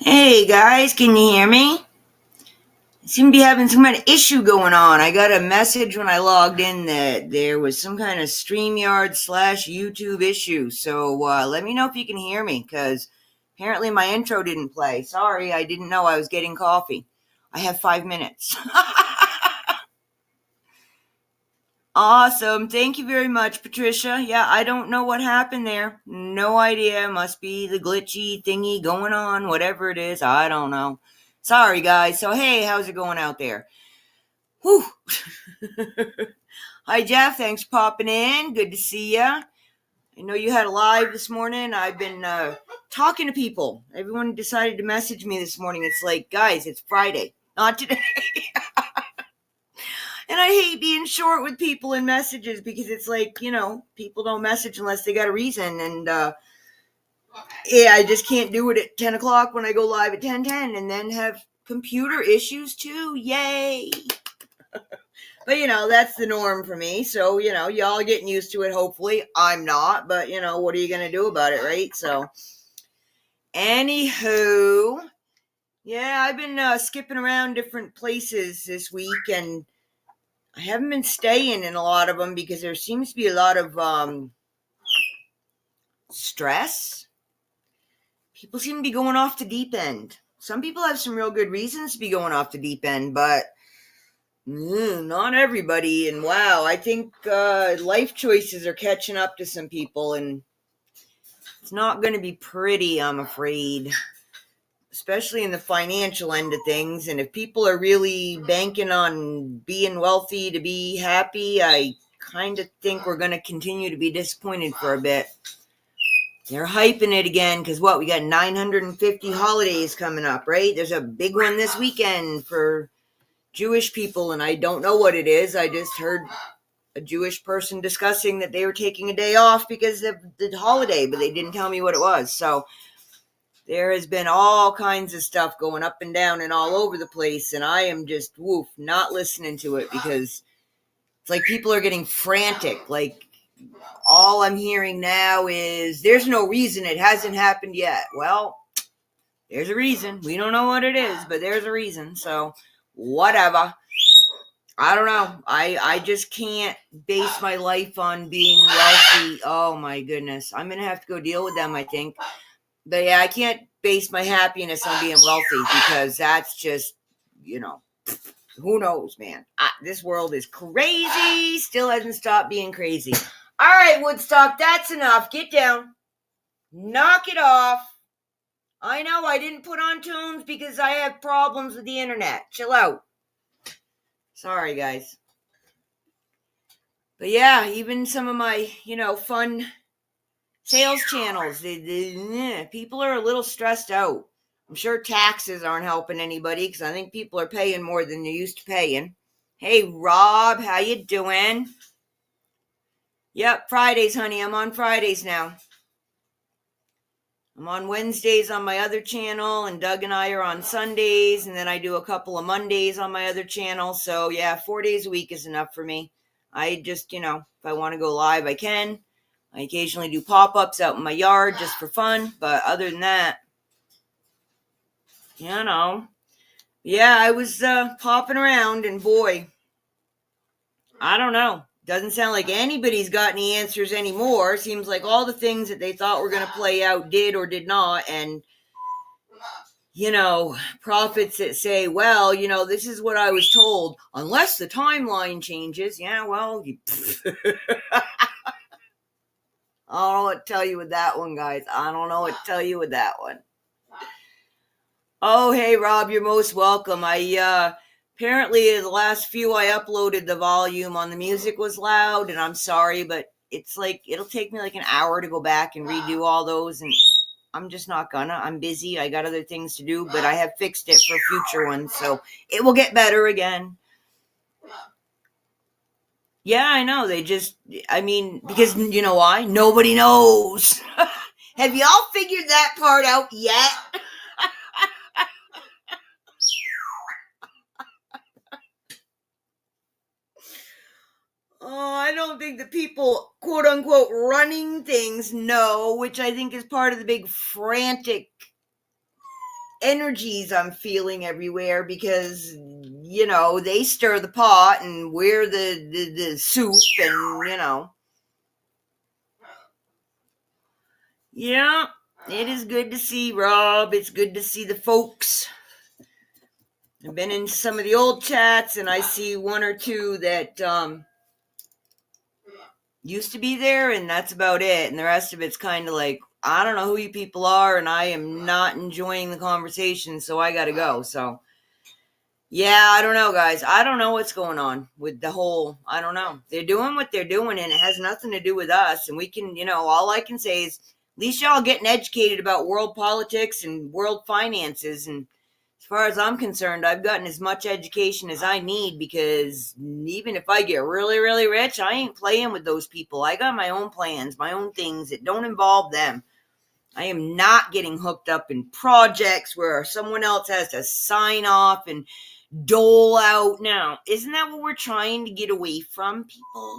Hey guys, can you hear me? I seem to be having some kind of issue going on. I got a message when I logged in that there was some kind of StreamYard slash YouTube issue. So let me know if you can hear me, because apparently my intro didn't play. Sorry, I didn't know I was getting coffee. I have 5 minutes. Awesome. Thank you very much, Patricia. Yeah, I don't know what happened there. No idea. Must be the glitchy thingy going on, whatever it is. I don't know. Sorry, guys. So, hey, how's it going out there? Whew. Hi, Jeff. Thanks for popping in. Good to see ya. I know you had a live this morning. I've been talking to people. Everyone decided to message me this morning. It's like, guys, it's Friday, not today. And I hate being short with people in messages because it's like, people don't message unless they got a reason. And yeah, I just can't do it at 10 o'clock when I go live at 10:10 and then have computer issues too. Yay. But, that's the norm for me. So, y'all are getting used to it, hopefully. I'm not, but, what are you going to do about it, right? So, anywho, yeah, I've been skipping around different places this week, and I haven't been staying in a lot of them because there seems to be a lot of stress. People seem to be going off the deep end. Some people have some real good reasons to be going off the deep end, but not everybody. And wow, I think life choices are catching up to some people, and it's not going to be pretty, I'm afraid, especially in the financial end of things. And if people are really banking on being wealthy to be happy, I kind of think we're going to continue to be disappointed for a bit. They're hyping it again because we got 950 holidays coming up, right? There's a big one this weekend for Jewish people, and I don't know what it is. I just heard a Jewish person discussing that they were taking a day off because of the holiday, but they didn't tell me what it was. So there has been all kinds of stuff going up and down and all over the place, and I am just not listening to it because it's like people are getting frantic. Like, all I'm hearing now is there's no reason, it hasn't happened yet. Well, there's a reason. We don't know what it is, but there's a reason. So whatever. I don't know. I just can't base my life on being wealthy. Oh my goodness. I'm going to have to go deal with them, I think. But yeah, I can't base my happiness on being wealthy because that's just, who knows, man. This world is crazy. Still hasn't stopped being crazy. All right, Woodstock, that's enough. Get down. Knock it off. I know I didn't put on tunes because I have problems with the internet. Chill out. Sorry, guys. But yeah, even some of my, fun sales channels, people are a little stressed out. I'm sure taxes aren't helping anybody because I think people are paying more than they're used to paying. Hey, Rob, how you doing? Yep, Fridays, honey. I'm on Fridays now. I'm on Wednesdays on my other channel, and Doug and I are on Sundays, and then I do a couple of Mondays on my other channel. So yeah, 4 days a week is enough for me. I just, if I want to go live, I can. I occasionally do pop-ups out in my yard just for fun, but other than that, yeah, I was popping around, and boy, I don't know. Doesn't sound like anybody's got any answers anymore. Seems like all the things that they thought were going to play out did or did not. And, prophets that say, well, this is what I was told, unless the timeline changes. Yeah, well, I don't know what to tell you with that one, guys. I don't know what to tell you with that one. Oh, hey, Rob, you're most welcome. Apparently the last few I uploaded, the volume on the music was loud, and I'm sorry, but it's like, it'll take me like an hour to go back and redo all those, and I'm just not gonna. I'm busy. I got other things to do, but I have fixed it for future ones, so it will get better again. Yeah, I know. Because you know why? Nobody knows. Have y'all figured that part out yet? Oh, I don't think the people, quote unquote, running things know, which I think is part of the big frantic energies I'm feeling everywhere because, they stir the pot and we're the soup and. Yeah, it is good to see Rob. It's good to see the folks. I've been in some of the old chats and I see one or two that used to be there, and that's about it. And the rest of it's kind of like, I don't know who you people are, and I am not enjoying the conversation, so I gotta go. So, yeah, I don't know, guys. I don't know what's going on with the whole, I don't know. They're doing what they're doing, and it has nothing to do with us. And we can, all I can say is, at least y'all getting educated about world politics and world finances. And as far as I'm concerned, I've gotten as much education as I need, because even if I get really, really rich, I ain't playing with those people. I got my own plans, my own things that don't involve them. I am not getting hooked up in projects where someone else has to sign off and dole out. Now, isn't that what we're trying to get away from, people?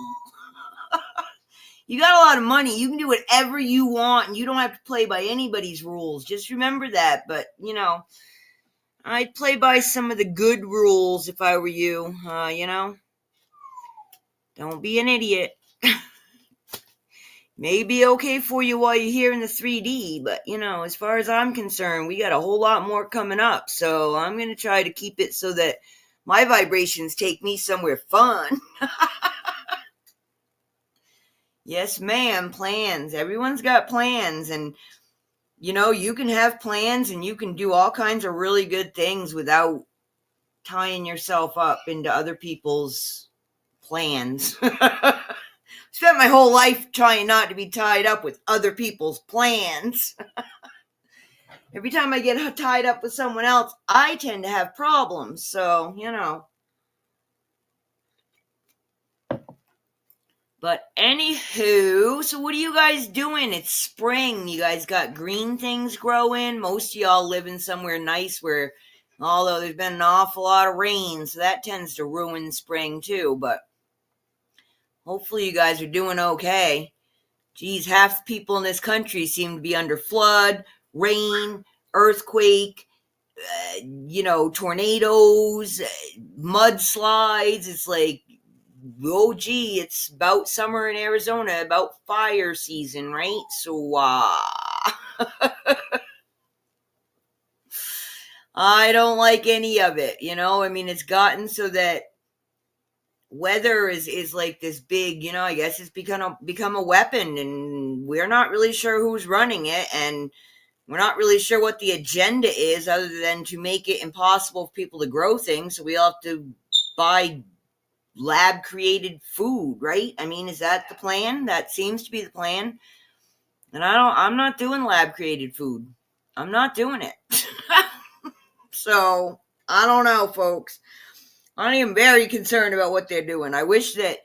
You got a lot of money. You can do whatever you want, and you don't have to play by anybody's rules. Just remember that. But, I'd play by some of the good rules if I were you. Don't be an idiot. May be okay for you while you're here in the 3D, but, as far as I'm concerned, we got a whole lot more coming up. So I'm going to try to keep it so that my vibrations take me somewhere fun. Yes, ma'am, plans. Everyone's got plans, and, you can have plans and you can do all kinds of really good things without tying yourself up into other people's plans. Spent my whole life trying not to be tied up with other people's plans. Every time I get tied up with someone else, I tend to have problems. So, But anywho, so what are you guys doing? It's spring. You guys got green things growing. Most of y'all living somewhere nice where, although there's been an awful lot of rain, so that tends to ruin spring too. But hopefully you guys are doing okay. Geez, half the people in this country seem to be under flood, rain, earthquake, tornadoes, mudslides. It's like, oh gee, it's about summer in Arizona, about fire season, right? So I don't like any of it, it's gotten so that weather is like this big, I guess it's become a weapon, and we're not really sure who's running it, and we're not really sure what the agenda is other than to make it impossible for people to grow things, so we all have to buy lab created food, right? Is that the plan? That seems to be the plan. And I'm not doing lab created food. I'm not doing it. So, I don't know, folks. I am very concerned about what they're doing. I wish that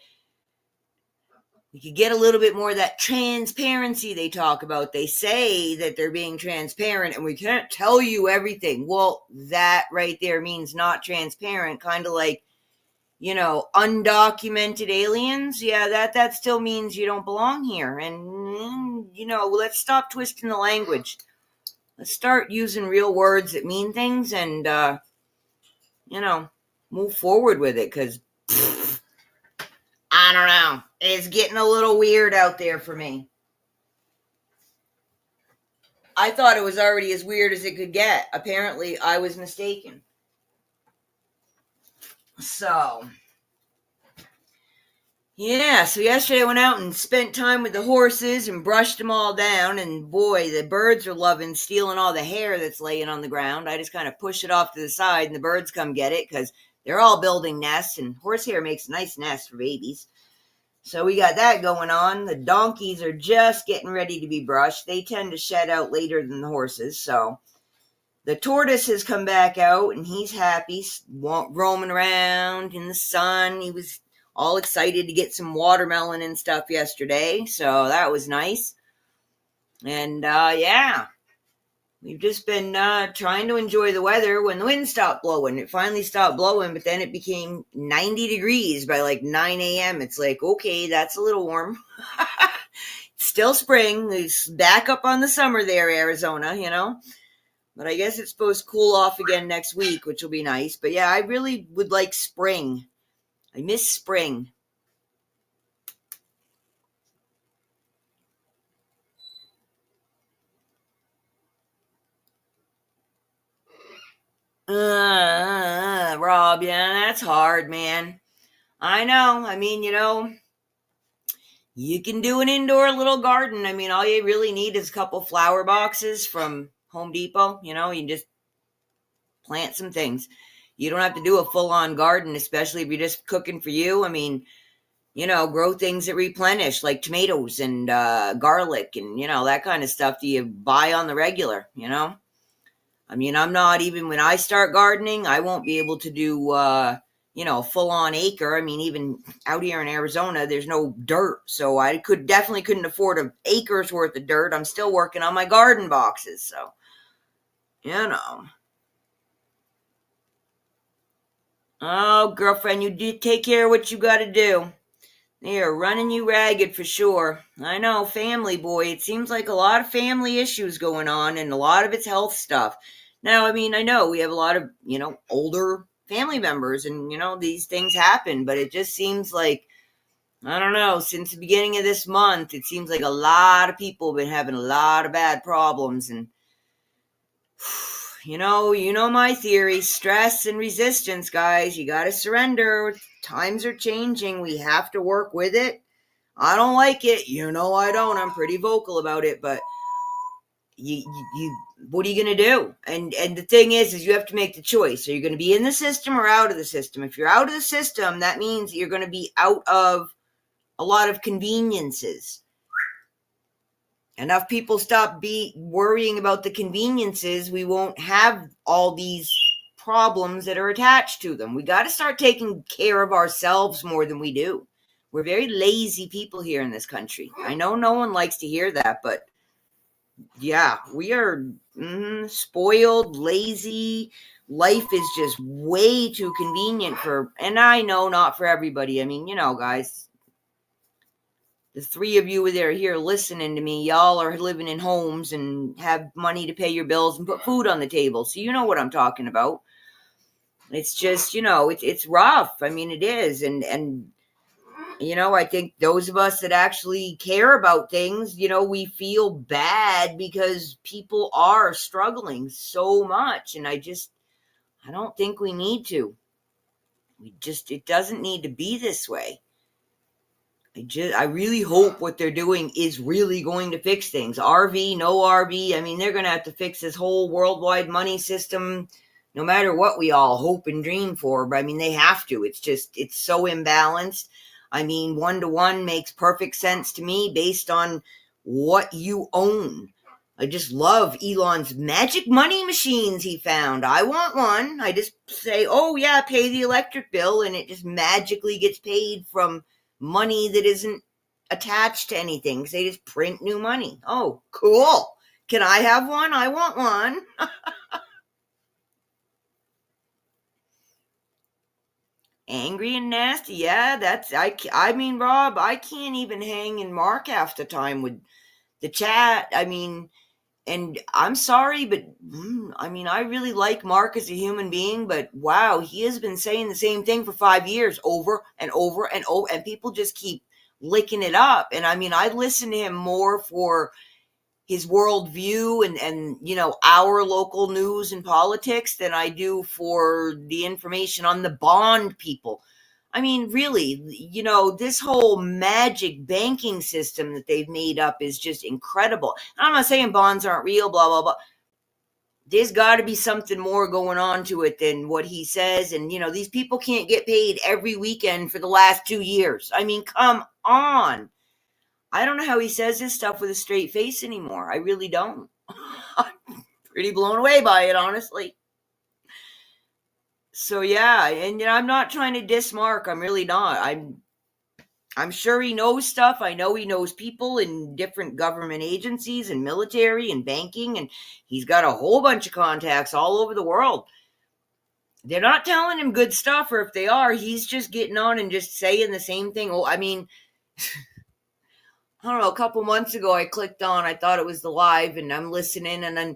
we could get a little bit more of that transparency they talk about. They say that they're being transparent and we can't tell you everything. Well, that right there means not transparent, kind of like, undocumented aliens. Yeah, that still means you don't belong here. And, let's stop twisting the language. Let's start using real words that mean things and, move forward with it, because I don't know. It's getting a little weird out there for me. I thought it was already as weird as it could get. Apparently, I was mistaken. So, yeah, so yesterday I went out and spent time with the horses and brushed them all down, and boy, the birds are loving stealing all the hair that's laying on the ground. I just kind of push it off to the side and the birds come get it because they're all building nests, and horsehair makes a nice nest for babies. So we got that going on. The donkeys are just getting ready to be brushed. They tend to shed out later than the horses, so the tortoise has come back out, and he's happy, roaming around in the sun. He was all excited to get some watermelon and stuff yesterday, so that was nice. And, yeah, we've just been trying to enjoy the weather when the wind stopped blowing. It finally stopped blowing, but then it became 90 degrees by like 9 a.m. It's like, okay, that's a little warm. It's still spring. It's back up on the summer there, Arizona, But I guess it's supposed to cool off again next week, which will be nice. But yeah, I really would like spring. I miss spring. Rob, yeah, that's hard, man. I know. I mean, you can do an indoor little garden. I mean, all you really need is a couple flower boxes from Home Depot. You can just plant some things. You don't have to do a full on garden, especially if you're just cooking for you. I mean, grow things that replenish like tomatoes and garlic and, that kind of stuff that you buy on the regular. I mean, I'm not even, when I start gardening, I won't be able to do, full on acre. I mean, even out here in Arizona, there's no dirt. So I definitely couldn't afford an acre's worth of dirt. I'm still working on my garden boxes. So, you know. Oh, girlfriend, you did take care of what you got to do. They are running you ragged for sure. I know, family boy. It seems like a lot of family issues going on, and a lot of it's health stuff. Now, I mean, I know we have a lot of, older family members, and, these things happen, but it just seems like, I don't know, since the beginning of this month, it seems like a lot of people have been having a lot of bad problems, and you know my theory, stress and resistance, guys. You got to surrender. Times are changing. We have to work with it. I don't like it. I don't. I'm pretty vocal about it, but you what are you going to do? And the thing is you have to make the choice. Are you going to be in the system or out of the system? If you're out of the system, that means you're going to be out of a lot of conveniences. Enough people stop worrying about the conveniences, we won't have all these problems that are attached to them. We got to start taking care of ourselves more than we do. We're very lazy people here in this country. I know no one likes to hear that, but yeah, we are spoiled, lazy. Life is just way too convenient and I know not for everybody. I mean, guys, the three of you that are here listening to me, y'all are living in homes and have money to pay your bills and put food on the table. So you know what I'm talking about. It's just, it's rough. I mean, it is. And I think those of us that actually care about things, we feel bad because people are struggling so much. And I don't think we need to. It doesn't need to be this way. I really hope what they're doing is really going to fix things. RV, no RV. I mean, they're going to have to fix this whole worldwide money system, no matter what we all hope and dream for. But I mean, they have to. It's so imbalanced. I mean, 1-to-1 makes perfect sense to me based on what you own. I just love Elon's magic money machines he found. I want one. I just say, oh yeah, pay the electric bill, and it just magically gets paid from money that isn't attached to anything. They just print new money. Oh, cool. Can I have one? I want one. Angry and nasty. Yeah, I mean, Rob, I can't even hang and mark half the time with the chat. I mean, and I'm sorry, but I mean, I really like Mark as a human being, but wow, he has been saying the same thing for 5 years over and over and over, and people just keep licking it up. And I mean, I listen to him more for his worldview and our local news and politics than I do for the information on the bond people. I mean, really, this whole magic banking system that they've made up is just incredible. I'm not saying bonds aren't real, blah, blah, blah. There's got to be something more going on to it than what he says. And, these people can't get paid every weekend for the last 2 years. I mean, come on. I don't know how he says this stuff with a straight face anymore. I really don't. I'm pretty blown away by it, honestly. So yeah, and I'm not trying to diss Mark. I'm really not. I'm sure he knows stuff. I know he knows people in different government agencies and military and banking, and he's got a whole bunch of contacts all over the world. They're not telling him good stuff, or if they are, he's just getting on and just saying the same thing. Oh, I mean, I don't know, a couple months ago I clicked on, I thought it was the live, and I'm listening, and then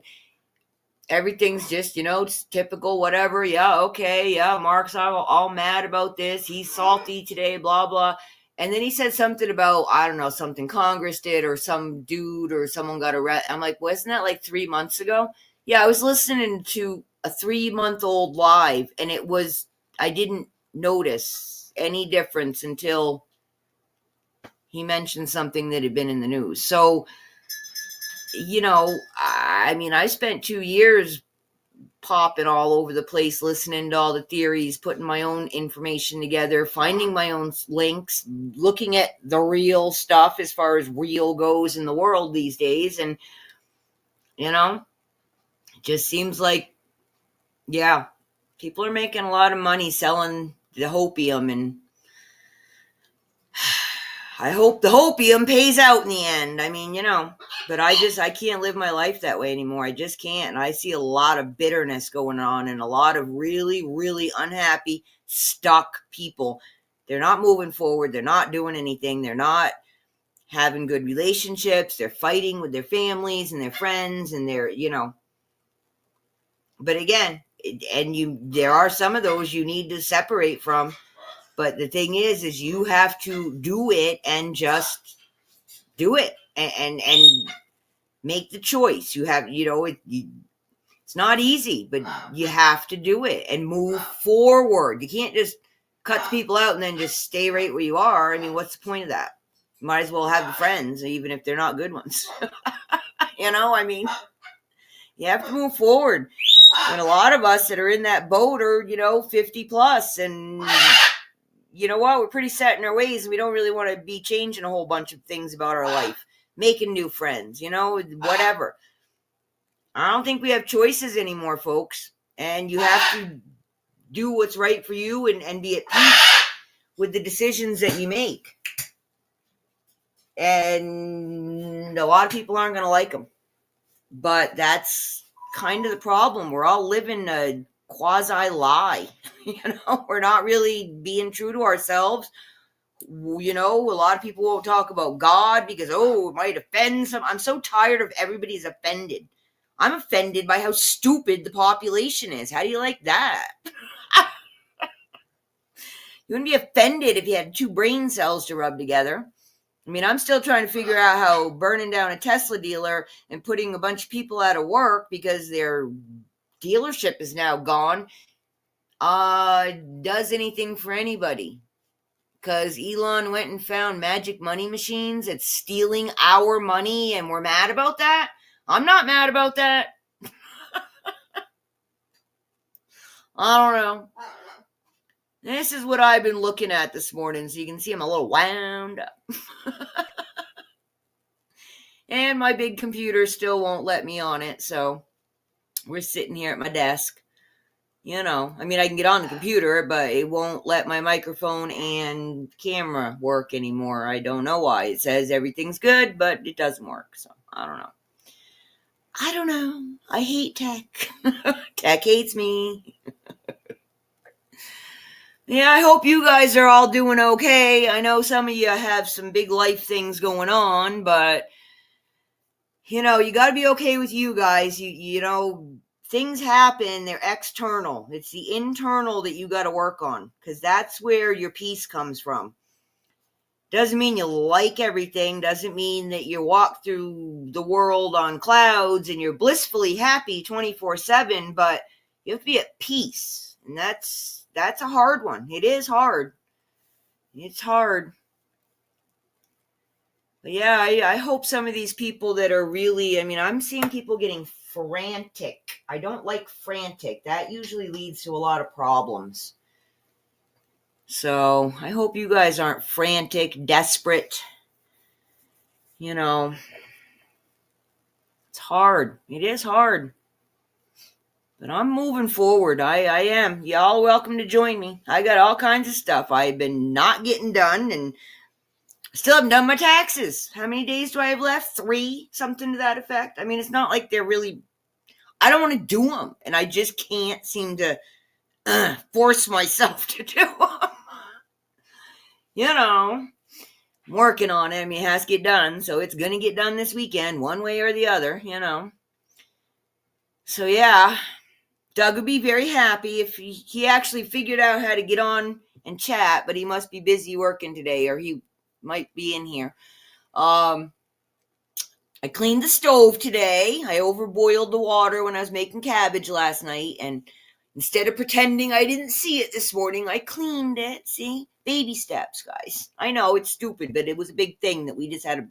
everything's just, it's typical, whatever. Yeah, okay. Yeah, Mark's all mad about this. He's salty today, blah, blah. And then he said something about, I don't know, something Congress did or some dude or someone got arrested. I'm like, wasn't that like 3 months ago? Yeah, I was listening to a 3-month-old live, and I didn't notice any difference until he mentioned something that had been in the news. So, I spent 2 years popping all over the place, listening to all the theories, putting my own information together, finding my own links, looking at the real stuff as far as real goes in the world these days. And, it just seems like, yeah, people are making a lot of money selling the hopium, and I hope the hopium pays out in the end. But I can't live my life that way anymore. I just can't. And I see a lot of bitterness going on and a lot of really, really unhappy, stuck people. They're not moving forward. They're not doing anything. They're not having good relationships. They're fighting with their families and their friends, and but again, there are some of those you need to separate from. But the thing is you have to do it and just do it and make the choice. You have, it's not easy, but you have to do it and move forward. You can't just cut people out and then just stay right where you are. What's the point of that? You might as well have the friends, even if they're not good ones. You have to move forward. And a lot of us that are in that boat are, 50 plus, and you know what? We're pretty set in our ways, and we don't really want to be changing a whole bunch of things about our life, making new friends, whatever. I don't think we have choices anymore, folks. And you have to do what's right for you and be at peace with the decisions that you make. And a lot of people aren't going to like them. But that's kind of the problem. We're all living a quasi lie. We're not really being true to ourselves. A lot of people won't talk about God because, it might offend some. I'm so tired of everybody's offended. I'm offended by how stupid the population is. How do you like that? You wouldn't be offended if you had 2 brain cells to rub together. I'm still trying to figure out how burning down a Tesla dealer and putting a bunch of people out of work because their dealership is now gone does anything for anybody. Because Elon went and found magic money machines. It's stealing our money, and we're mad about that. I'm not mad about that. I don't know. This is what I've been looking at this morning, so you can see I'm a little wound up. And my big computer still won't let me on it, so we're sitting here at my desk. I can get on the computer, but it won't let my microphone and camera work anymore. I don't know why. It says everything's good, but it doesn't work, so I don't know. I hate tech. Tech hates me. Yeah, I hope you guys are all doing okay. I know some of you have some big life things going on, but you got to be okay with you guys. Things happen, they're external. It's the internal that you got to work on, because that's where your peace comes from. Doesn't mean you like everything, doesn't mean that you walk through the world on clouds and you're blissfully happy 24/7, but you have to be at peace. And that's a hard one. It is hard. It's hard. But yeah, I hope some of these people that are really, I'm seeing people getting frantic. I don't like frantic. That usually leads to a lot of problems. So I hope you guys aren't frantic, desperate. It's hard. It is hard. But I'm moving forward. I am. Y'all welcome to join me. I got all kinds of stuff I've been not getting done, and still haven't done my taxes. How many days do I have left? 3, something to that effect. It's not like they're really, I don't want to do them, and I just can't seem to force myself to do them. I'm working on it. It has to get done, so it's going to get done this weekend, one way or the other, So yeah, Doug would be very happy if he actually figured out how to get on and chat, but he must be busy working today, or he might be in here. I cleaned the stove today. I overboiled the water when I was making cabbage last night, and instead of pretending I didn't see it this morning, I cleaned it. See? Baby steps, guys. I know it's stupid, but it was a big thing that we just had a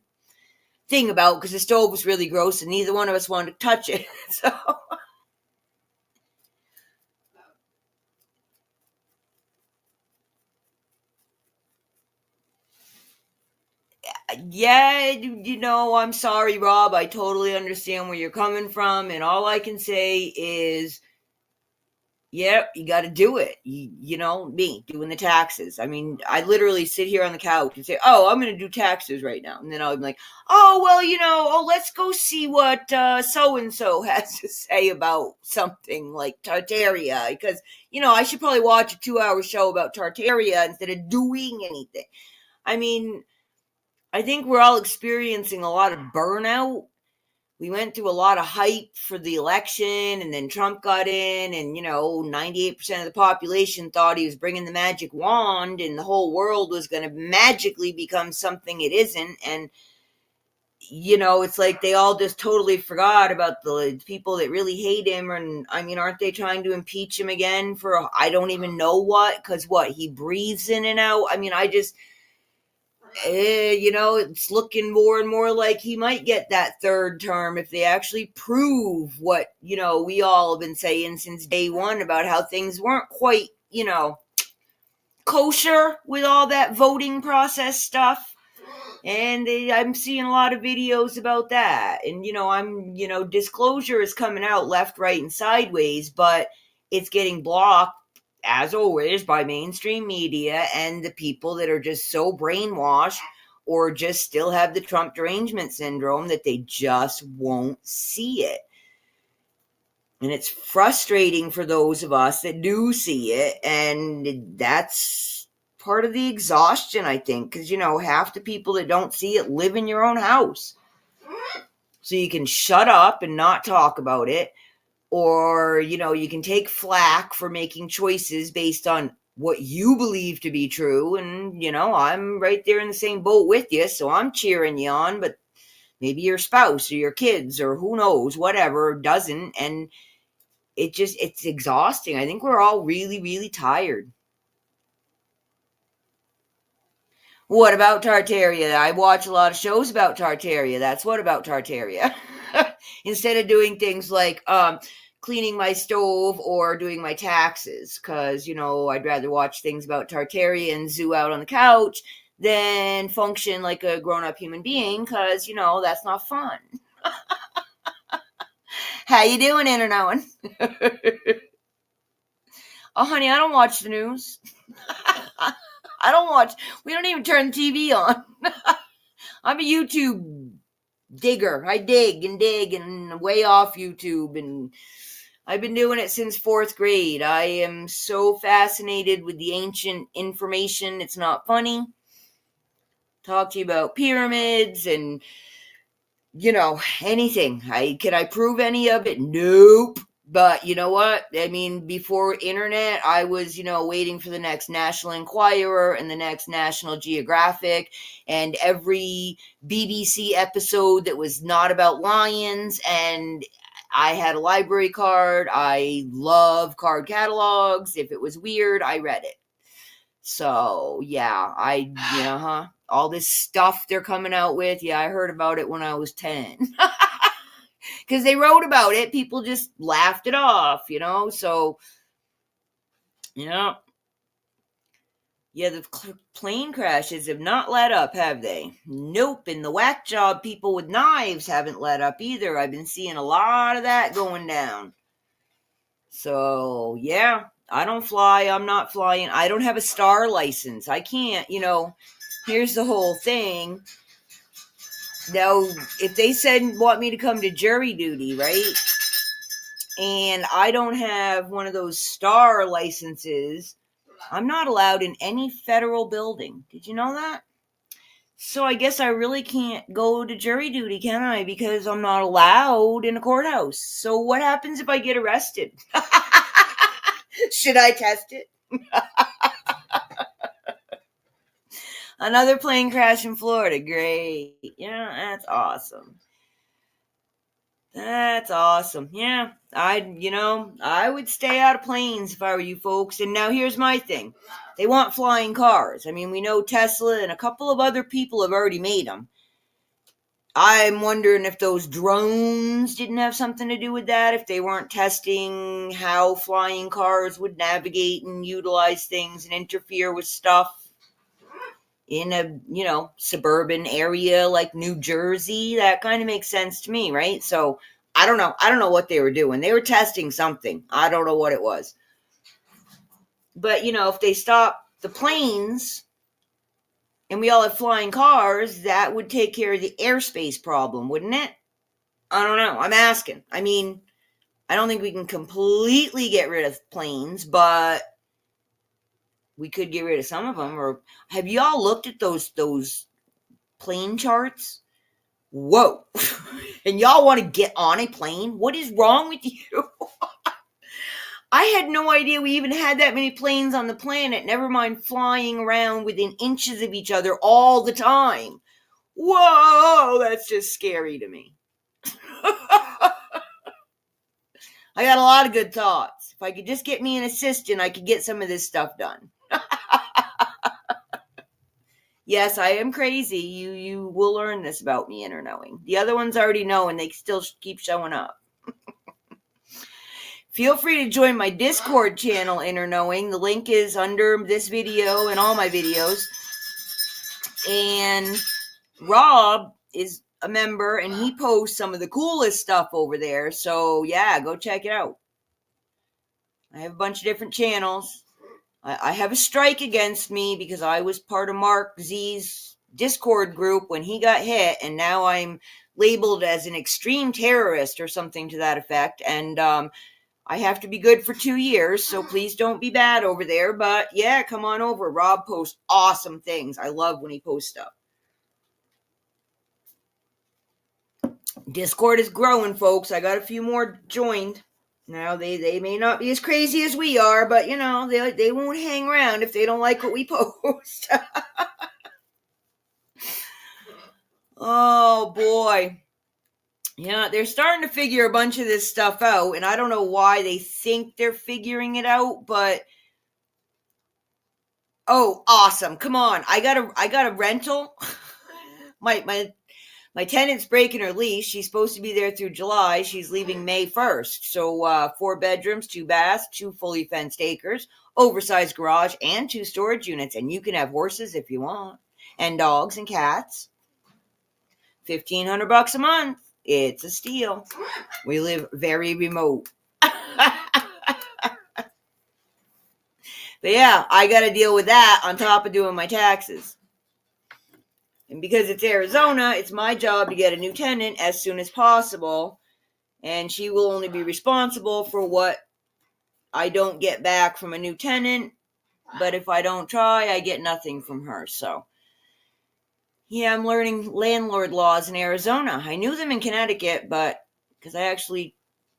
thing about because the stove was really gross and neither one of us wanted to touch it. So yeah, I'm sorry, Rob. I totally understand where you're coming from, and all I can say is, yep, you got to do it. Me doing the taxes. I mean, I literally sit here on the couch and say, "Oh, I'm going to do taxes right now," and then I'll be like, "Oh, well, let's go see what so and so has to say about something like Tartaria," because I should probably watch a 2-hour show about Tartaria instead of doing anything. I mean, I think we're all experiencing a lot of burnout. We went through a lot of hype for the election, and then Trump got in, and 98% of the population thought he was bringing the magic wand and the whole world was going to magically become something it isn't. And it's like they all just totally forgot about the people that really hate him. And I mean, aren't they trying to impeach him again for I don't even know what? Because what, he breathes in and out. I mean, it's looking more and more like he might get that third term if they actually prove what, we all have been saying since day one about how things weren't quite, kosher with all that voting process stuff. And I'm seeing a lot of videos about that. And, disclosure is coming out left, right, and sideways, but it's getting blocked as always, by mainstream media and the people that are just so brainwashed or just still have the Trump derangement syndrome that they just won't see it. And it's frustrating for those of us that do see it. And that's part of the exhaustion, I think, because, half the people that don't see it live in your own house. So you can shut up and not talk about it. Or, you can take flack for making choices based on what you believe to be true. And, I'm right there in the same boat with you. So I'm cheering you on, but maybe your spouse or your kids or who knows, whatever, doesn't. And it's exhausting. I think we're all really, really tired. What about Tartaria? I watch a lot of shows about Tartaria. That's what about Tartaria. Instead of doing things like cleaning my stove or doing my taxes, because, I'd rather watch things about Tartaria and zoo out on the couch than function like a grown-up human being, because, that's not fun. How you doing, Internet one? Oh, honey, I don't watch the news. We don't even turn the TV on. I'm a YouTube digger. I dig and way off YouTube, and I've been doing it since 4th grade. I am so fascinated with the ancient information. It's not funny. Talk to you about pyramids and, anything. Can I prove any of it? Nope. But you know what? I mean, before internet, I was, waiting for the next National Enquirer and the next National Geographic and every BBC episode that was not about lions. And I had a library card. I love card catalogs. If it was weird, I read it. So, yeah, all this stuff they're coming out with. Yeah, I heard about it when I was 10. Because they wrote about it, people just laughed it off, so, yeah, the plane crashes have not let up, have they? Nope, and the whack job people with knives haven't let up either. I've been seeing a lot of that going down. So, yeah, I don't fly, I'm not flying, I don't have a star license, I can't, here's the whole thing. Now, if they want me to come to jury duty, right? And I don't have one of those star licenses, I'm not allowed in any federal building. Did you know that? So I guess I really can't go to jury duty, can I? Because I'm not allowed in a courthouse. So what happens if I get arrested? Should I test it? Another plane crash in Florida. Great. Yeah, that's awesome. That's awesome. Yeah, I would stay out of planes if I were you folks. And now here's my thing. They want flying cars. I mean, we know Tesla and a couple of other people have already made them. I'm wondering if those drones didn't have something to do with that, if they weren't testing how flying cars would navigate and utilize things and interfere with stuff in a, suburban area like New Jersey. That kind of makes sense to me, right? So I don't know. I don't know what they were doing. They were testing something. I don't know what it was. But, if they stop the planes and we all have flying cars, that would take care of the airspace problem, wouldn't it? I don't know. I'm asking. I mean, I don't think we can completely get rid of planes, but we could get rid of some of them. Or have y'all looked at those plane charts? Whoa. And y'all want to get on a plane? What is wrong with you? I had no idea we even had that many planes on the planet, never mind flying around within inches of each other all the time. Whoa, that's just scary to me. I got a lot of good thoughts. If I could just get me an assistant, I could get some of this stuff done. Yes, I am crazy. You will learn this about me, inner knowing. The other ones already know, and they still keep showing up. Feel free to join my Discord channel, Inner Knowing. The link is under this video and all my videos. And Rob is a member, and he posts some of the coolest stuff over there. So, yeah, go check it out. I have a bunch of different channels. I have a strike against me because I was part of Mark Z's Discord group when he got hit, and now I'm labeled as an extreme terrorist or something to that effect. And I have to be good for 2 years, so please don't be bad over there. But yeah, come on over. Rob posts awesome things. I love when he posts stuff. Discord is growing, folks. I got a few more joined. Now, they may not be as crazy as we are, but, they won't hang around if they don't like what we post. Oh, boy. Yeah, they're starting to figure a bunch of this stuff out, and I don't know why they think they're figuring it out, but... Oh, awesome. Come on. I got a rental. My tenant's breaking her lease. She's supposed to be there through July. She's leaving May 1st. So 4 bedrooms, 2 baths, 2 fully fenced acres, oversized garage, and 2 storage units. And you can have horses if you want, and dogs and cats. $1,500 a month. It's a steal. We live very remote. But yeah, I got to deal with that on top of doing my taxes. And because it's Arizona, it's my job to get a new tenant as soon as possible. And she will only be responsible for what I don't get back from a new tenant. But if I don't try, I get nothing from her. So, yeah, I'm learning landlord laws in Arizona. I knew them in Connecticut, but because I actually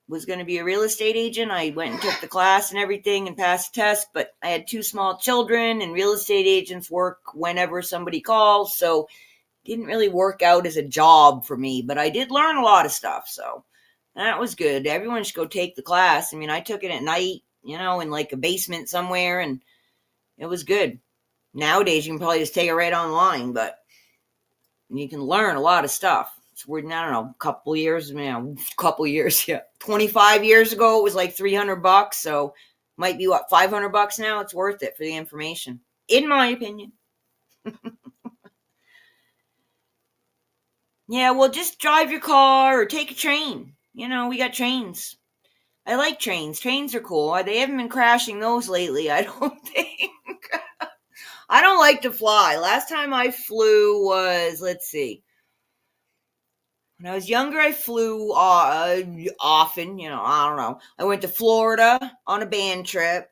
was going to be a real estate agent, I went and took the class and everything and passed the test. But I had 2 small children, and real estate agents work whenever somebody calls. So, didn't really work out as a job for me, but I did learn a lot of stuff, so that was good. Everyone should go take the class. I mean, I took it at night, in like a basement somewhere, and it was good. Nowadays, you can probably just take it right online, but you can learn a lot of stuff. It's weird, I don't know, a couple years, yeah. 25 years ago, it was like $300, so might be, $500 now? It's worth it for the information, in my opinion. Yeah, well, just drive your car or take a train. We got trains. I like trains. Trains are cool. They haven't been crashing those lately, I don't think. I don't like to fly. Last time I flew was, let's see. When I was younger, I flew often, I don't know. I went to Florida on a band trip.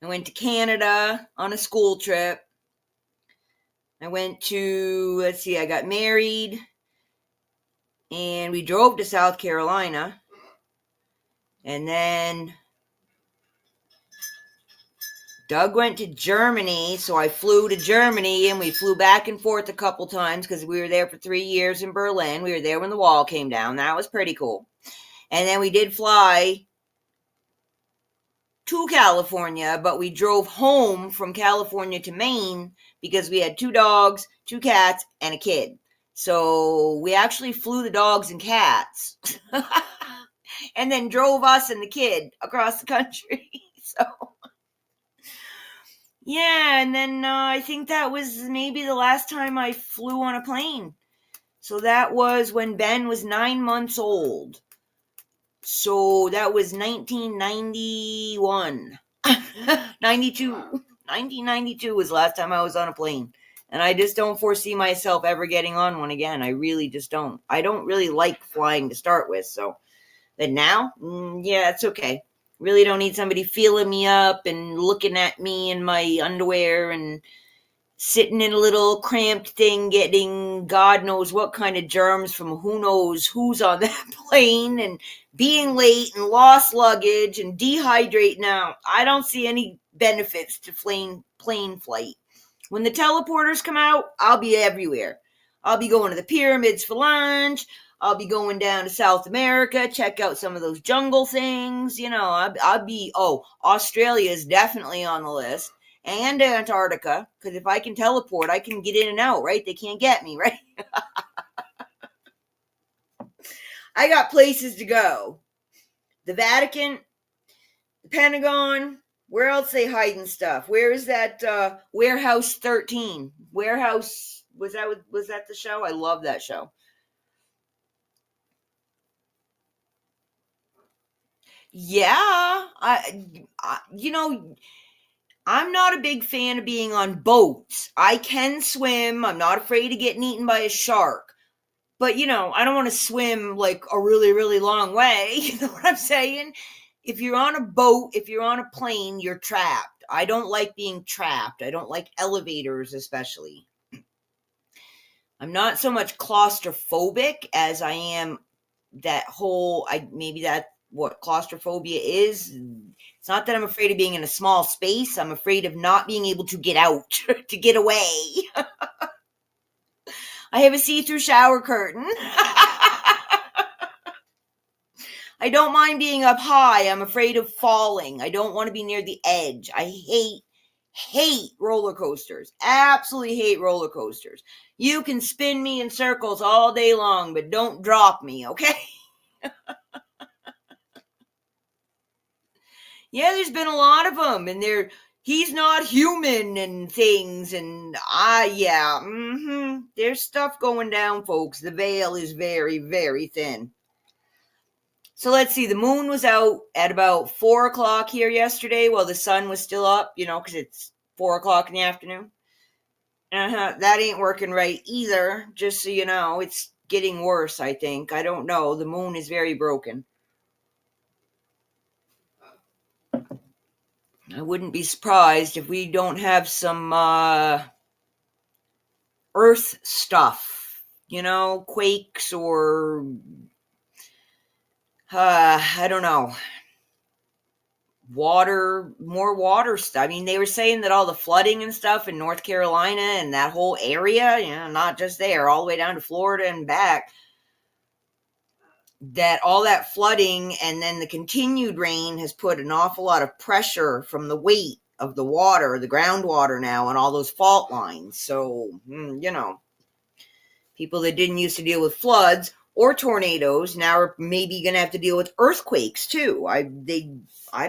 I went to Canada on a school trip. I went to, let's see, I got married and we drove to South Carolina. And then Doug went to Germany, so I flew to Germany, and we flew back and forth a couple times because we were there for 3 years in Berlin. We were there when the wall came down. That was pretty cool. And then we did fly to California, but we drove home from California to Maine because we had 2 dogs, 2 cats, and a kid. So we actually flew the dogs and cats and then drove us and the kid across the country. So yeah, and then I think that was maybe the last time I flew on a plane. So that was when Ben was 9 months old. So that was 1991. 92. 1992 was the last time I was on a plane. And I just don't foresee myself ever getting on one again. I really just don't. I don't really like flying to start with. So then now, yeah, it's okay. Really don't need somebody feeling me up and looking at me in my underwear and sitting in a little cramped thing getting God knows what kind of germs from who knows who's on that plane and being late and lost luggage and dehydrate. Now, I don't see any benefits to plane flight. When the teleporters come out, I'll be everywhere. I'll be going to the pyramids for lunch. I'll be going down to South America, check out some of those jungle things. You know, I'll be, Australia is definitely on the list. And Antarctica, because if I can teleport, I can get in and out, right? They can't get me, right? I got places to go. The Vatican, the Pentagon, where else they hiding stuff? Where is that Warehouse 13? Warehouse, was that the show? I love that show. Yeah, I'm not a big fan of being on boats. I can swim. I'm not afraid of getting eaten by a shark. But, I don't want to swim like a really, really long way. You know what I'm saying? If you're on a boat, if you're on a plane, you're trapped. I don't like being trapped. I don't like elevators, especially. I'm not so much claustrophobic as I am that whole, maybe that's what claustrophobia is. It's not that I'm afraid of being in a small space. I'm afraid of not being able to get out, to get away. I have a see-through shower curtain. I don't mind being up high. I'm afraid of falling. I don't want to be near the edge. I hate roller coasters. Absolutely hate roller coasters. You can spin me in circles all day long, but don't drop me, okay? Yeah, there's been a lot of them, and he's not human and things, and there's stuff going down, folks. The veil is very, very thin. So let's see, the moon was out at about 4 o'clock here yesterday while the sun was still up, because it's 4 o'clock in the afternoon. That ain't working right either, just so you know. It's getting worse, I think. I don't know. The moon is very broken. I wouldn't be surprised if we don't have some earth stuff, quakes or I don't know, more water stuff. I mean, they were saying that all the flooding and stuff in North Carolina and that whole area, not just there, all the way down to Florida and back, that all that flooding and then the continued rain has put an awful lot of pressure from the weight of the water, the groundwater now, on all those fault lines. So, people that didn't used to deal with floods or tornadoes now are maybe going to have to deal with earthquakes too. I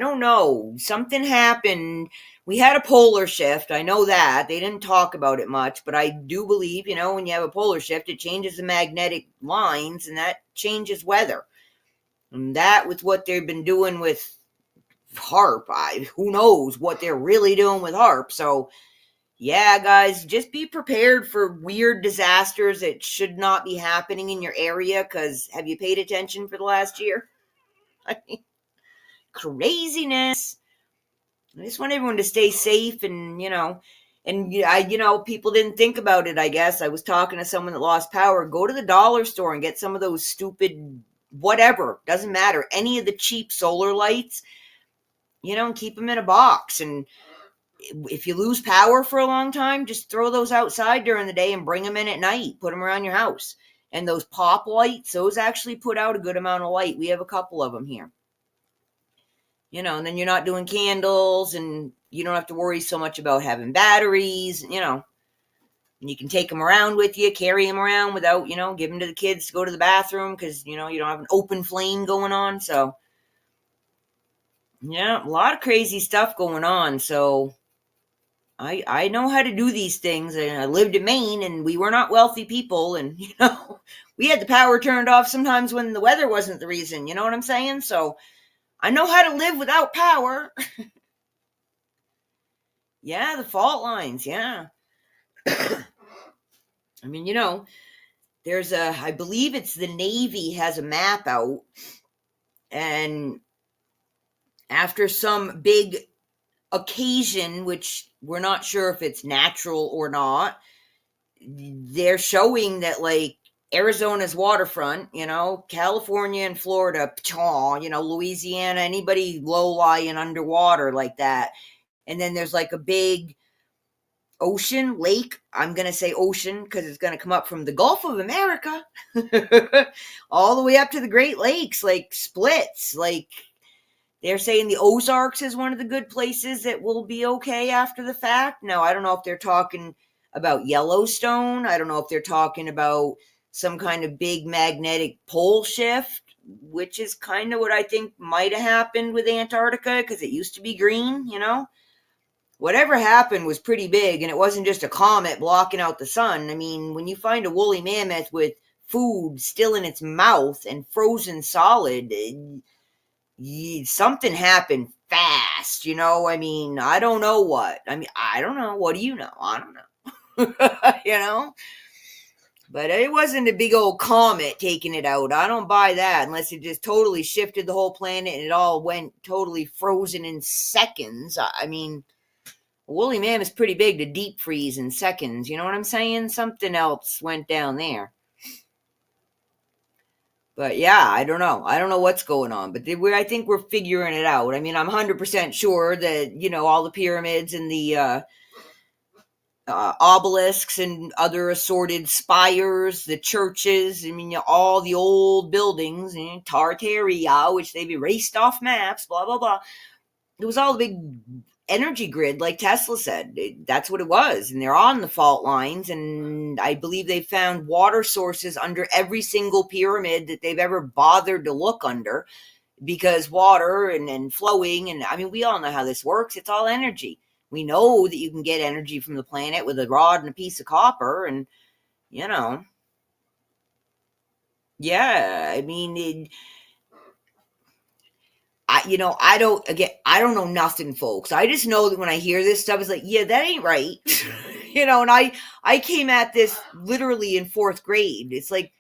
don't know. Something happened. We had a polar shift. I know that. They didn't talk about it much, but I do believe, when you have a polar shift, it changes the magnetic lines and that changes weather. And that with what they've been doing with HARP, who knows what they're really doing with HARP. So, yeah, guys, just be prepared for weird disasters that should not be happening in your area, because have you paid attention for the last year? I mean, craziness. I just want everyone to stay safe and, And people didn't think about it, I guess. I was talking to someone that lost power. Go to the dollar store and get some of those stupid, whatever, doesn't matter, any of the cheap solar lights, and keep them in a box. And if you lose power for a long time, just throw those outside during the day and bring them in at night. Put them around your house. And those pop lights, those actually put out a good amount of light. We have a couple of them here. And then you're not doing candles, and you don't have to worry so much about having batteries, and you can take them around with you, carry them around without, give them to the kids to go to the bathroom because, you don't have an open flame going on. So, yeah, a lot of crazy stuff going on. So I know how to do these things, and I lived in Maine, and we were not wealthy people, and, we had the power turned off sometimes when the weather wasn't the reason, you know what I'm saying? So I know how to live without power. Yeah, the fault lines, yeah. I mean, there's I believe it's the Navy has a map out, and after some big occasion, which we're not sure if it's natural or not, they're showing that, like, Arizona's waterfront, California and Florida, Louisiana, anybody low lying underwater like that. And then there's like a big ocean, lake. I'm going to say ocean because it's going to come up from the Gulf of America all the way up to the Great Lakes, like splits. Like, they're saying the Ozarks is one of the good places that will be okay after the fact. Now, I don't know if they're talking about Yellowstone. I don't know if they're talking about some kind of big magnetic pole shift, which is kind of what I think might have happened with Antarctica because it used to be green, Whatever happened was pretty big, and it wasn't just a comet blocking out the sun. I mean, when you find a woolly mammoth with food still in its mouth and frozen solid, something happened fast, I mean, I don't know what. I mean, I don't know. What do you know? I don't know. But it wasn't a big old comet taking it out. I don't buy that unless it just totally shifted the whole planet and it all went totally frozen in seconds. I mean, a woolly mammoth is pretty big to deep freeze in seconds. You know what I'm saying? Something else went down there. But yeah, I don't know. I don't know what's going on, but I think we're figuring it out. I mean, I'm 100% sure that, all the pyramids and the obelisks and other assorted spires, the churches, I mean, all the old buildings, Tartaria, which they've erased off maps, blah, blah, blah. It was all a big energy grid, like Tesla said. That's what it was. And they're on the fault lines. And I believe they found water sources under every single pyramid that they've ever bothered to look under, because water and flowing. And I mean, we all know how this works. It's all energy. We know that you can get energy from the planet with a rod and a piece of copper. And, yeah, I mean, I don't know nothing, folks. I just know that when I hear this stuff, it's like, yeah, that ain't right. And I came at this literally in 4th grade. It's like,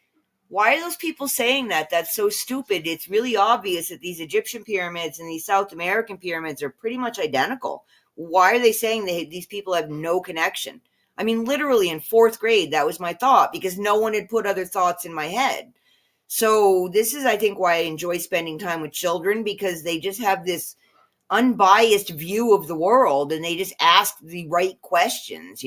why are those people saying that? That's so stupid. It's really obvious that these Egyptian pyramids and these South American pyramids are pretty much identical. Why are they saying these people have no connection? I mean, literally in 4th grade, that was my thought, because no one had put other thoughts in my head. So this is, I think, why I enjoy spending time with children, because they just have this unbiased view of the world, and they just ask the right questions,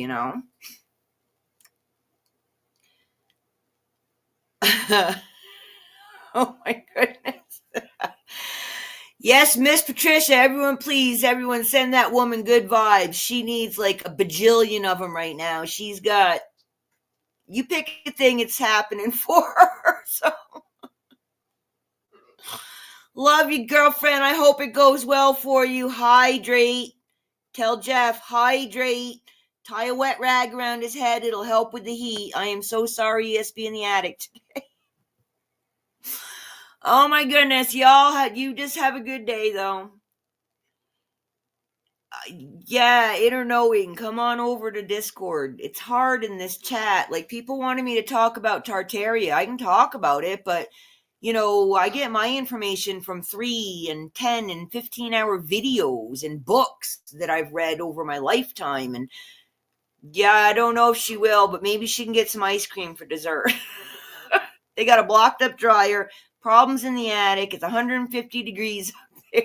Oh my goodness. Yes, Miss Patricia, everyone send that woman good vibes. She needs like a bajillion of them right now. She's got, you pick a thing, it's happening for her. So love you, girlfriend. I hope it goes well for you. Hydrate. Tell Jeff, hydrate. Tie a wet rag around his head. It'll help with the heat. I am so sorry he has to be in the attic today. Oh my goodness, y'all. You just have a good day, though. Yeah, inner knowing. Come on over to Discord. It's hard in this chat. Like, people wanted me to talk about Tartaria. I can talk about it, but I get my information from 3 and 10 and 15-hour videos and books that I've read over my lifetime. And Yeah, I don't know if she will, but maybe she can get some ice cream for dessert. They got a blocked up dryer, problems in the attic. It's 150 degrees up there.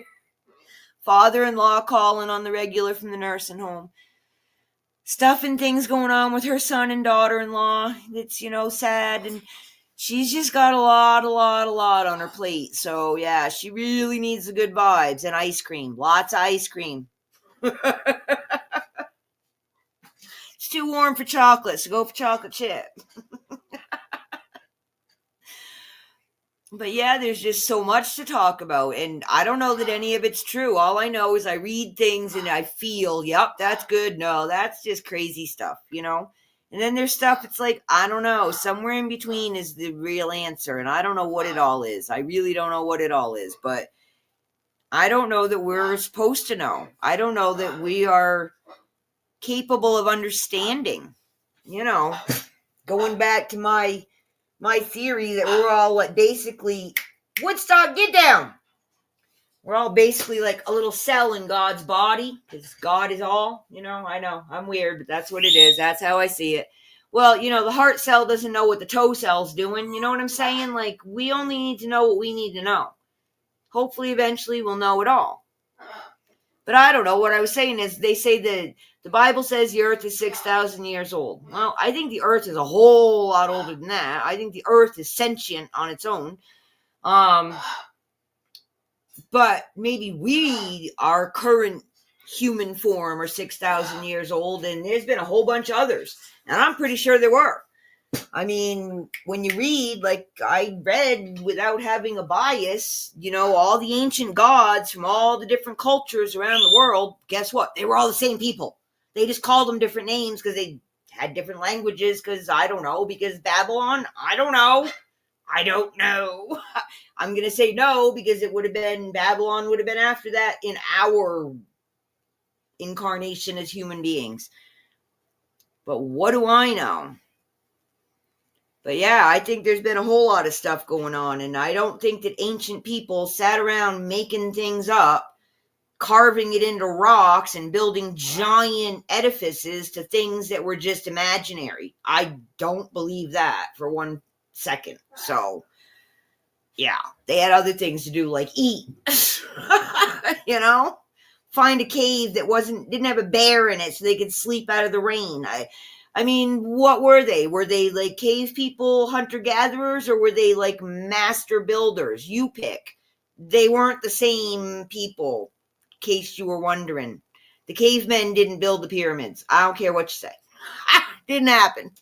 Father-in-law calling on the regular from the nursing home. Stuff and things going on with her son and daughter-in-law. It's, sad. And she's just got a lot on her plate. So, yeah, she really needs the good vibes and ice cream. Lots of ice cream. It's too warm for chocolate, so go for chocolate chip. But yeah, there's just so much to talk about, and I don't know that any of it's true. All I know is I read things and I feel, yep, that's good. No, that's just crazy stuff. And then there's stuff it's like, I don't know, somewhere in between is the real answer, and I don't know what it all is. I really don't know what it all is, but I don't know that we're supposed to know. I don't know that we are capable of understanding. Going back to my theory that we're all basically Woodstock, get down. We're all basically like a little cell in God's body because God is all. I know I'm weird, but that's what it is. That's how I see it. Well, the heart cell doesn't know what the toe cell's doing. You know what I'm saying? Like, we only need to know what we need to know. Hopefully, eventually, we'll know it all. But I don't know. What I was saying is they say that the Bible says the earth is 6,000 years old. Well, I think the earth is a whole lot older than that. I think the earth is sentient on its own. But maybe we, our current human form, are 6,000 years old, and there's been a whole bunch of others. And I'm pretty sure there were. I mean, when you read, like I read without having a bias, all the ancient gods from all the different cultures around the world, guess what? They were all the same people. They just called them different names because they had different languages because, I don't know, because Babylon, I don't know. I'm going to say no because Babylon would have been after that in our incarnation as human beings. But what do I know? But yeah, I think there's been a whole lot of stuff going on, and I don't think that ancient people sat around making things up, carving it into rocks and building giant edifices to things that were just imaginary. I don't believe that for 1 second. So, yeah, they had other things to do, like eat. Find a cave that didn't have a bear in it so they could sleep out of the rain. I mean, what were they? Were they like cave people, hunter-gatherers, or were they like master builders? You pick. They weren't the same people, in case you were wondering. The cavemen didn't build the pyramids. I don't care what you say. Didn't happen.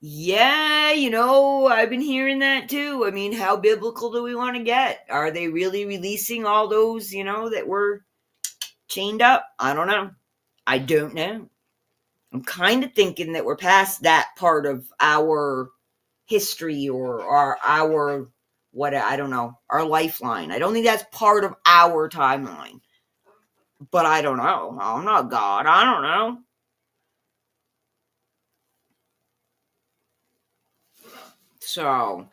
Yeah, I've been hearing that too. I mean, how biblical do we want to get? Are they really releasing all those, that were chained up? I don't know. I don't know. I'm kind of thinking that we're past that part of our history or our what, I don't know, our lifeline. I don't think that's part of our timeline. But I don't know. I'm not God. I don't know. So,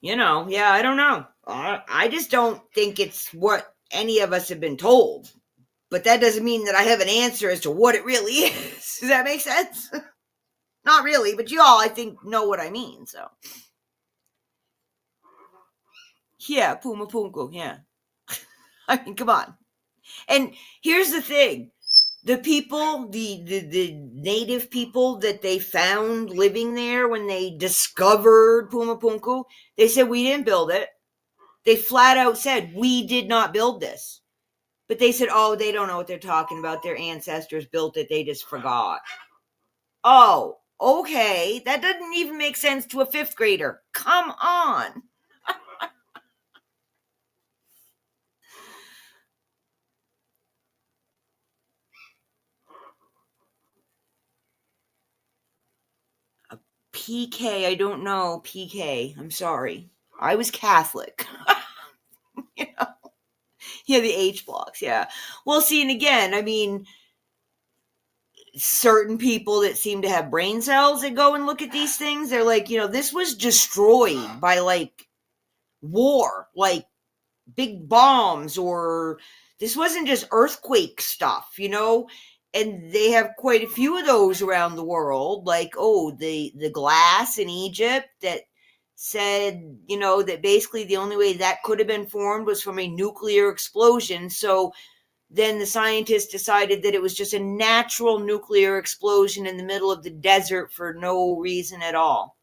yeah, I don't know. I just don't think it's what any of us have been told. But that doesn't mean that I have an answer as to what it really is. Does that make sense? Not really, but you all, I think, know what I mean. So, yeah, Puma Punko, yeah. I mean, come on. And here's the thing. The people, the native people that they found living there when they discovered Pumapunku, they said, we didn't build it. They flat out said, we did not build this. But they said, oh, they don't know what they're talking about. Their ancestors built it. They just forgot. Oh, okay. That doesn't even make sense to a fifth grader. Come on. PK, I don't know. PK, I'm sorry. I was Catholic. Yeah, the H blocks, yeah. Well, see, and again, I mean, certain people that seem to have brain cells that go and look at these things, they're like, this was destroyed by like war, like big bombs, or this wasn't just earthquake stuff, and they have quite a few of those around the world, like, the glass in Egypt that said, that basically the only way that could have been formed was from a nuclear explosion. So then the scientists decided that it was just a natural nuclear explosion in the middle of the desert for no reason at all.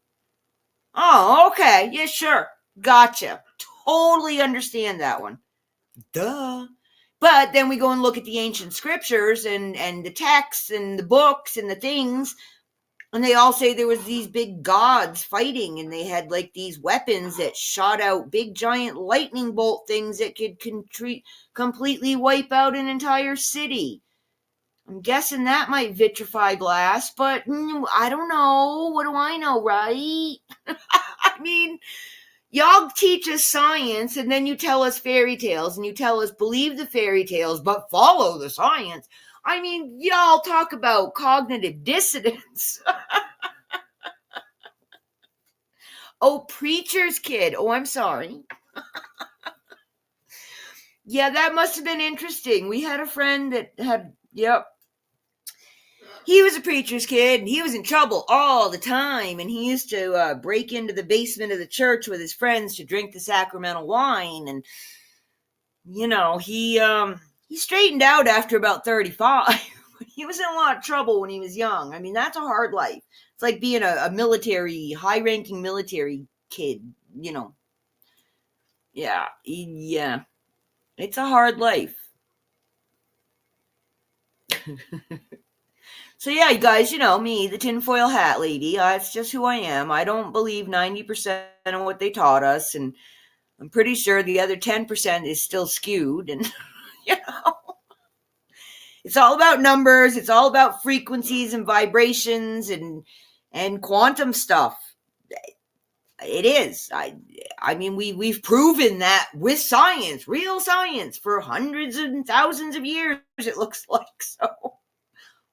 Oh, okay. Yeah, sure. Gotcha. Totally understand that one. Duh. But then we go and look at the ancient scriptures and the texts and the books and the things, and they all say there was these big gods fighting, and they had like these weapons that shot out big giant lightning bolt things that could completely wipe out an entire city. I'm guessing that might vitrify glass, but I don't know. What do I know, right? I mean, y'all teach us science, and then you tell us fairy tales, and you tell us believe the fairy tales, but follow the science. I mean, y'all talk about cognitive dissonance. Oh, preacher's kid. Oh, I'm sorry. Yeah, that must have been interesting. We had a friend that had, yep. He was a preacher's kid, and he was in trouble all the time, and he used to break into the basement of the church with his friends to drink the sacramental wine, and, he straightened out after about 35. He was in a lot of trouble when he was young. I mean, that's a hard life. It's like being a military, high-ranking military kid, Yeah, yeah. It's a hard life. So yeah, you guys, me, the tinfoil hat lady, it's just who I am. I don't believe 90% of what they taught us, and I'm pretty sure the other 10% is still skewed, and, it's all about numbers, it's all about frequencies and vibrations and quantum stuff. It is. I mean, we've proven that with science, real science, for hundreds and thousands of years, it looks like. So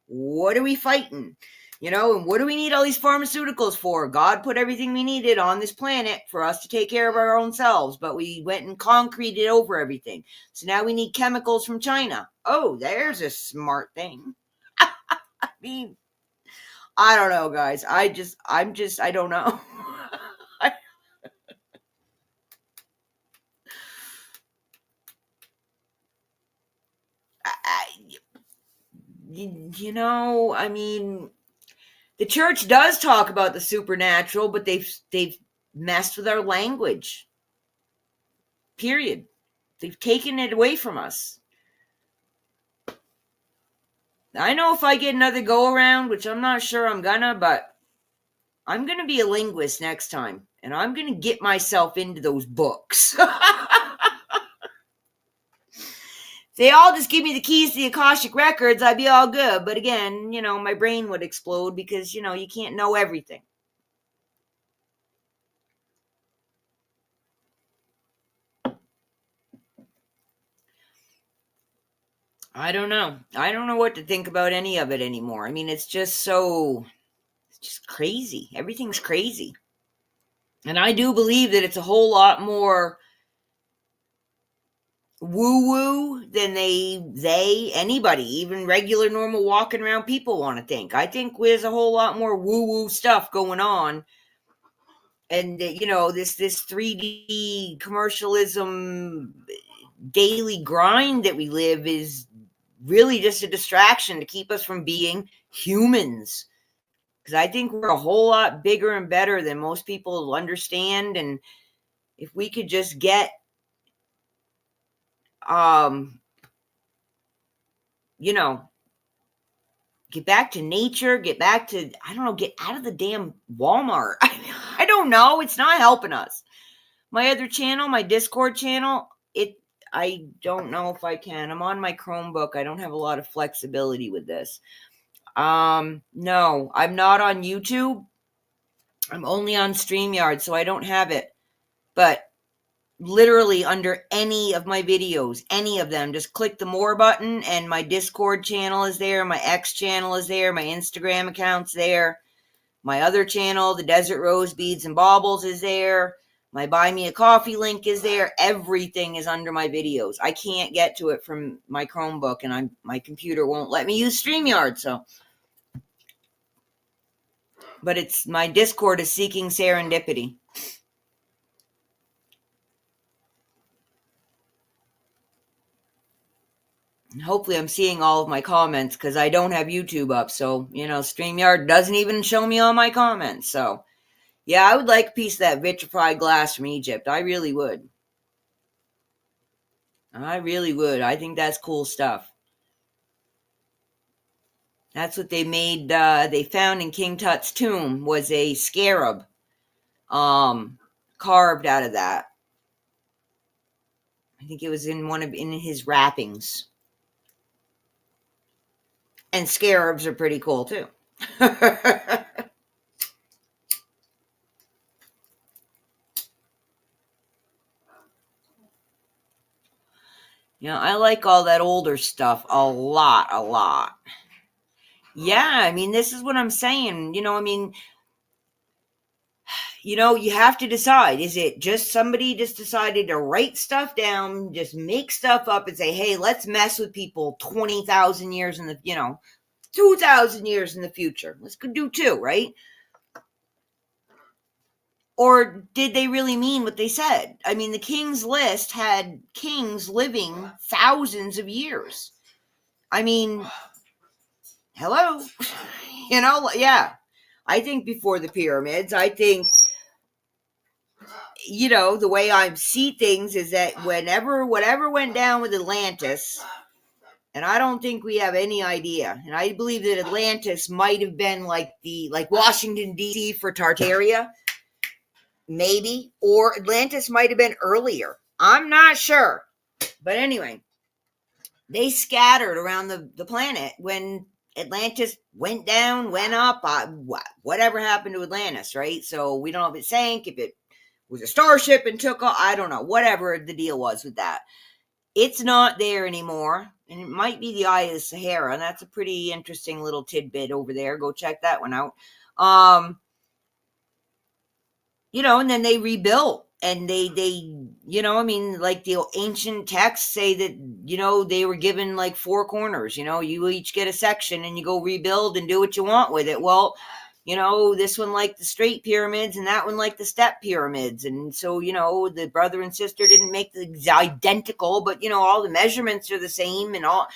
what are we fighting? And what do we need all these pharmaceuticals for? God put everything we needed on this planet for us to take care of our own selves, but we went and concreted over everything. So now we need chemicals from China. Oh, there's a smart thing. I mean, I don't know, guys. I don't know. I mean, the church does talk about the supernatural, but they've messed with our language. Period. They've taken it away from us. I know if I get another go around, which I'm not sure I'm gonna, but I'm gonna be a linguist next time, and I'm gonna get myself into those books. They all just give me the keys to the Akashic Records, I'd be all good. But again, my brain would explode because, you can't know everything. I don't know. I don't know what to think about any of it anymore. I mean, it's just crazy. Everything's crazy. And I do believe that it's a whole lot more woo-woo than anybody, even regular, normal, walking around people want to think. I think there's a whole lot more woo-woo stuff going on. And, this 3D commercialism daily grind that we live is really just a distraction to keep us from being humans. Because I think we're a whole lot bigger and better than most people understand. And if we could just get get back to nature, get back to, I don't know, get out of the damn Walmart. I don't know. It's not helping us. My other channel, my Discord channel, I don't know if I can. I'm on my Chromebook. I don't have a lot of flexibility with this. No, I'm not on YouTube. I'm only on StreamYard, so I don't have it. But literally under any of my videos, any of them. Just click the more button and my Discord channel is there, my X channel is there, my Instagram account's there, my other channel, the Desert Rose Beads and Baubles, is there, my Buy Me a Coffee link is there. Everything is under my videos. I can't get to it from my Chromebook, and my computer won't let me use StreamYard, so. But it's my Discord is Seeking Serendipity. Hopefully I'm seeing all of my comments, because I don't have YouTube up. So, StreamYard doesn't even show me all my comments. So, yeah, I would like a piece of that vitrified glass from Egypt. I really would. I think that's cool stuff. That's what they made. They found in King Tut's tomb was a scarab carved out of that. I think it was in his wrappings. And scarabs are pretty cool too. I like all that older stuff a lot. Yeah, this is what I'm saying. You have to decide. Is it just somebody just decided to write stuff down, just make stuff up and say, hey, let's mess with people 20,000 years in the, 2,000 years in the future. Let's do 2, right? Or did they really mean what they said? The king's list had kings living thousands of years. Hello? Yeah. I think before the pyramids, I think, the way I see things is that whatever went down with Atlantis, and I don't think we have any idea, and I believe that Atlantis might have been like Washington, D.C. for Tartaria, maybe, or Atlantis might have been earlier. I'm not sure. But anyway, they scattered around the planet when Atlantis went down, went up, whatever happened to Atlantis, right? So we don't know if it sank, if it was a starship and took off, I don't know, whatever the deal was with that. It's not there anymore, and it might be the Eye of the Sahara, and that's a pretty interesting little tidbit over there. Go check that one out. And then they rebuilt, and they like the ancient texts say that, they were given like 4 corners, you each get a section and you go rebuild and do what you want with it. Well, this one like the straight pyramids and that one like the step pyramids. And so, the brother and sister didn't make the identical, but, all the measurements are the same and all.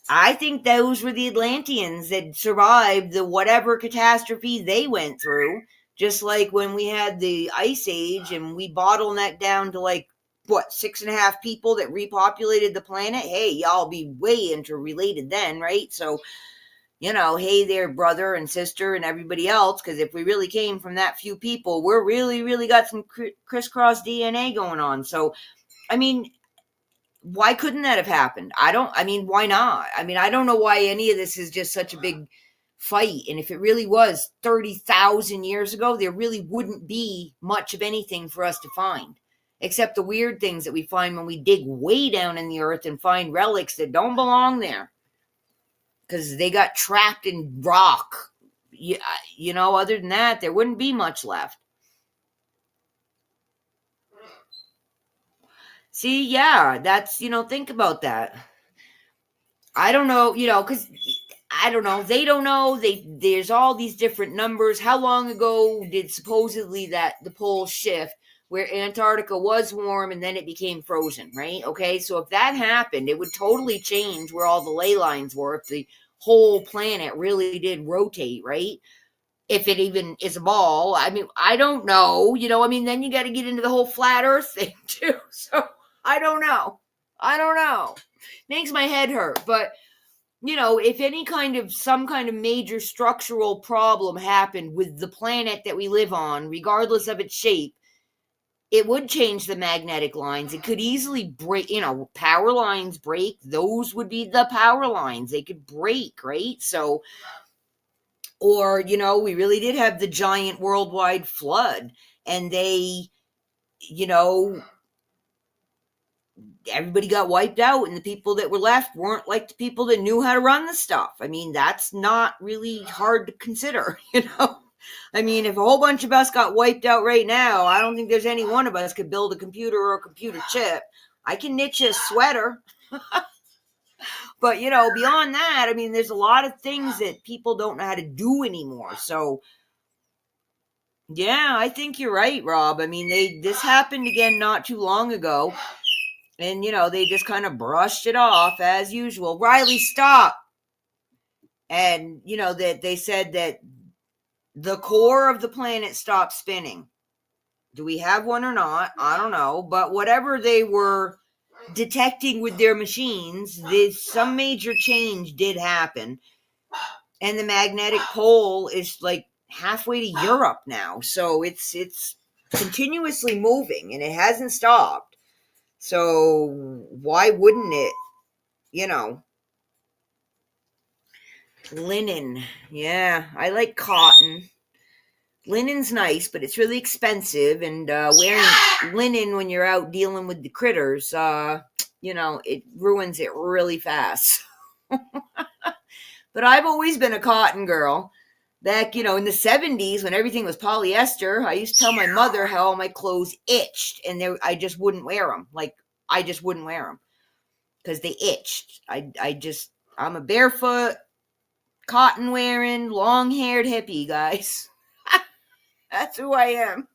I think those were the Atlanteans that survived the whatever catastrophe they went through. Just like when we had the Ice Age and we bottlenecked down to 6.5 people that repopulated the planet. Hey, y'all be way interrelated then, right? So, hey there, brother and sister and everybody else, because if we really came from that few people, we're really got some crisscross DNA going on. So, why couldn't that have happened? Why not? I don't know why any of this is just such a big fight. And if it really was 30,000 years ago, there really wouldn't be much of anything for us to find, except the weird things that we find when we dig way down in the earth and find relics that don't belong there because they got trapped in rock. Other than that, there wouldn't be much left. See, yeah, that's, think about that. I don't know, because I don't know. They don't know. There's all these different numbers. How long ago did supposedly that the poles shift where Antarctica was warm and then it became frozen, right? Okay, so if that happened, it would totally change where all the ley lines were if the whole planet really did rotate, right? If it even is a ball. I don't know. Then you got to get into the whole flat earth thing too. So I don't know. Makes my head hurt, but if some kind of major structural problem happened with the planet that we live on, regardless of its shape, it would change the magnetic lines. It could easily break, power lines break. Those would be the power lines. They could break, right? So, or, we really did have the giant worldwide flood, and they, you know, everybody got wiped out, and the people that were left weren't like the people that knew how to run the stuff. I mean, that's not really hard to consider, I mean, if a whole bunch of us got wiped out right now, I don't think there's any one of us could build a computer or a computer chip. I can knit you a sweater. But, beyond that, I mean, there's a lot of things that people don't know how to do anymore. So, yeah, I think you're right, Rob. I mean, this happened again not too long ago. And, they just kind of brushed it off as usual. Riley, stop. And, that they said that the core of the planet stopped spinning. Do we have one or not? I don't know. But whatever they were detecting with their machines, some major change did happen. And the magnetic pole is like halfway to Europe now. So it's continuously moving, and it hasn't stopped. So why wouldn't it, Linen. Yeah, I like cotton. Linen's nice, but it's really expensive, and wearing linen when you're out dealing with the critters, it ruins it really fast. But I've always been a cotton girl. Back, in the 70s when everything was polyester, I used to tell my mother how all my clothes itched, and I just wouldn't wear them. Like, I just wouldn't wear them because they itched. I'm a barefoot, cotton wearing, long haired hippie, guys. That's who I am.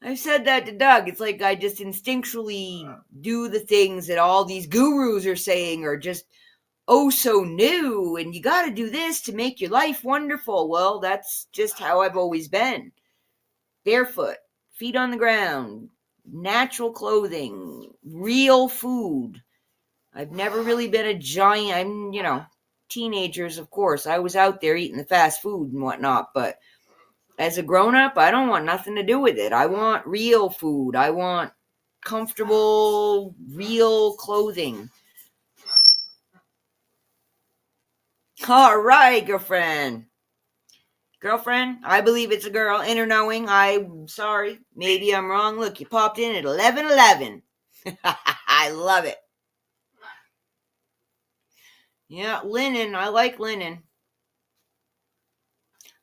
I've said that to Doug. It's like I just instinctually do the things that all these gurus are saying are just so new, and you got to do this to make your life wonderful. Well, that's just how I've always been. Barefoot, feet on the ground, natural clothing, real food. I've never really been a giant, teenagers, of course. I was out there eating the fast food and whatnot, but as a grown-up, I don't want nothing to do with it. I want real food. I want comfortable, real clothing. All right, girlfriend. Girlfriend, I believe it's a girl. Inner knowing, I'm sorry. Maybe I'm wrong. Look, you popped in at 11:11. I love it. Yeah, linen. I like linen.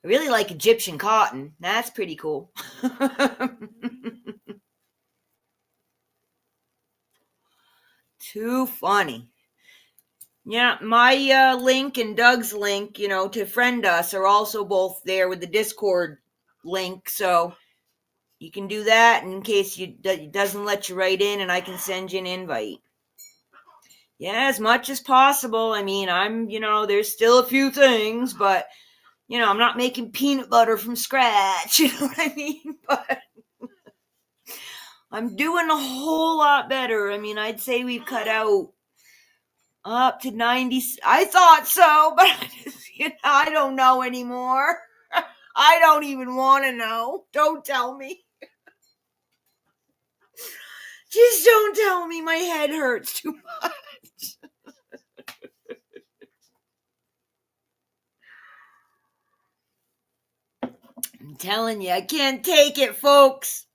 I really like Egyptian cotton. That's pretty cool. Too funny. Yeah, my link and Doug's link, to friend us are also both there with the Discord link. So you can do that in case it doesn't let you write in, and I can send you an invite. Yeah, as much as possible. I mean, there's still a few things, but, I'm not making peanut butter from scratch. You know what I mean? But I'm doing a whole lot better. I mean, I'd say we've cut out up to 90. I thought so, but I don't know anymore. I don't even want to know. Don't tell me. Just don't tell me. My head hurts too much. I'm telling you, I can't take it, folks.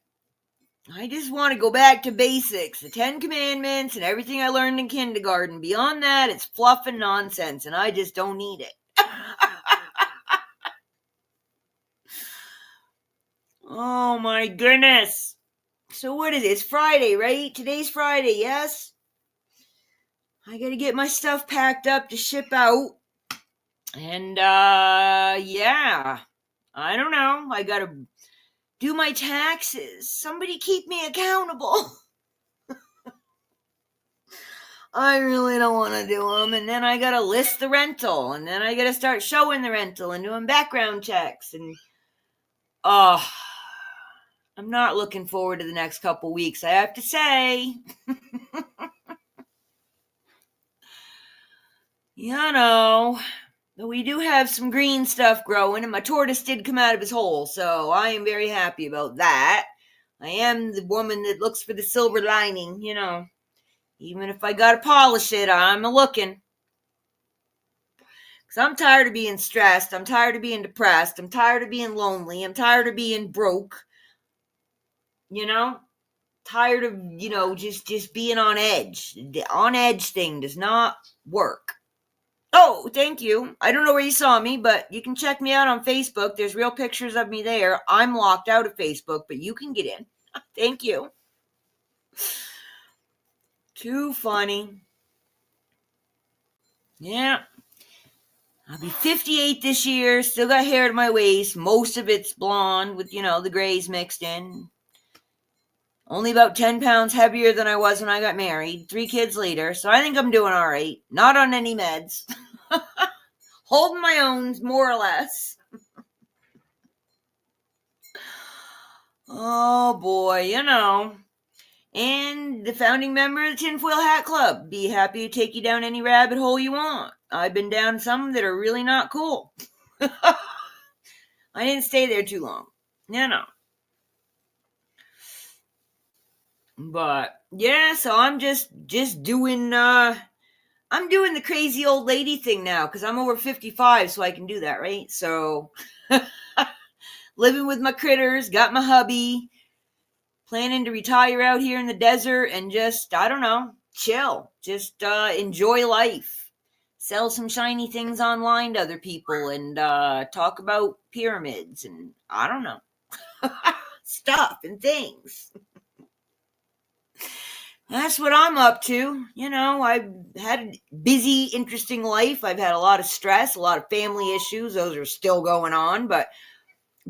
I just want to go back to basics, the 10 Commandments and everything I learned in kindergarten. Beyond that, it's fluff and nonsense, and I just don't need it. Oh my goodness. So what is it? It's Friday, right? Today's Friday, yes? I gotta get my stuff packed up to ship out. And, yeah. I don't know. I gotta do my taxes. Somebody keep me accountable. I really don't want to do them. And then I got to list the rental. And then I got to start showing the rental and doing background checks. And, I'm not looking forward to the next couple weeks, I have to say. We do have some green stuff growing, and my tortoise did come out of his hole. So I am very happy about that. I am the woman that looks for the silver lining, Even if I gotta polish it, I'm a-looking. Because I'm tired of being stressed. I'm tired of being depressed. I'm tired of being lonely. I'm tired of being broke. you know, tired of, just being on edge. The on edge thing does not work. Oh, thank you. I don't know where you saw me, but you can check me out on Facebook. There's real pictures of me there. I'm locked out of Facebook, but you can get in. Thank you. Too funny. Yeah. I'll be 58 this year. Still got hair at my waist. Most of it's blonde with, the grays mixed in. Only about 10 pounds heavier than I was when I got married. 3 kids later. So I think I'm doing all right. Not on any meds. Holding my own, more or less. Oh, boy, And the founding member of the Tinfoil Hat Club. Be happy to take you down any rabbit hole you want. I've been down some that are really not cool. I didn't stay there too long. But yeah, so I'm just doing I'm doing the crazy old lady thing now because I'm over 55, so I can do that, right? So living with my critters, got my hubby, planning to retire out here in the desert and just, I don't know, chill, just enjoy life, sell some shiny things online to other people, and talk about pyramids and I don't know, stuff and things. That's what I'm up to. I've had a busy, interesting life. I've had a lot of stress, a lot of family issues. Those are still going on, but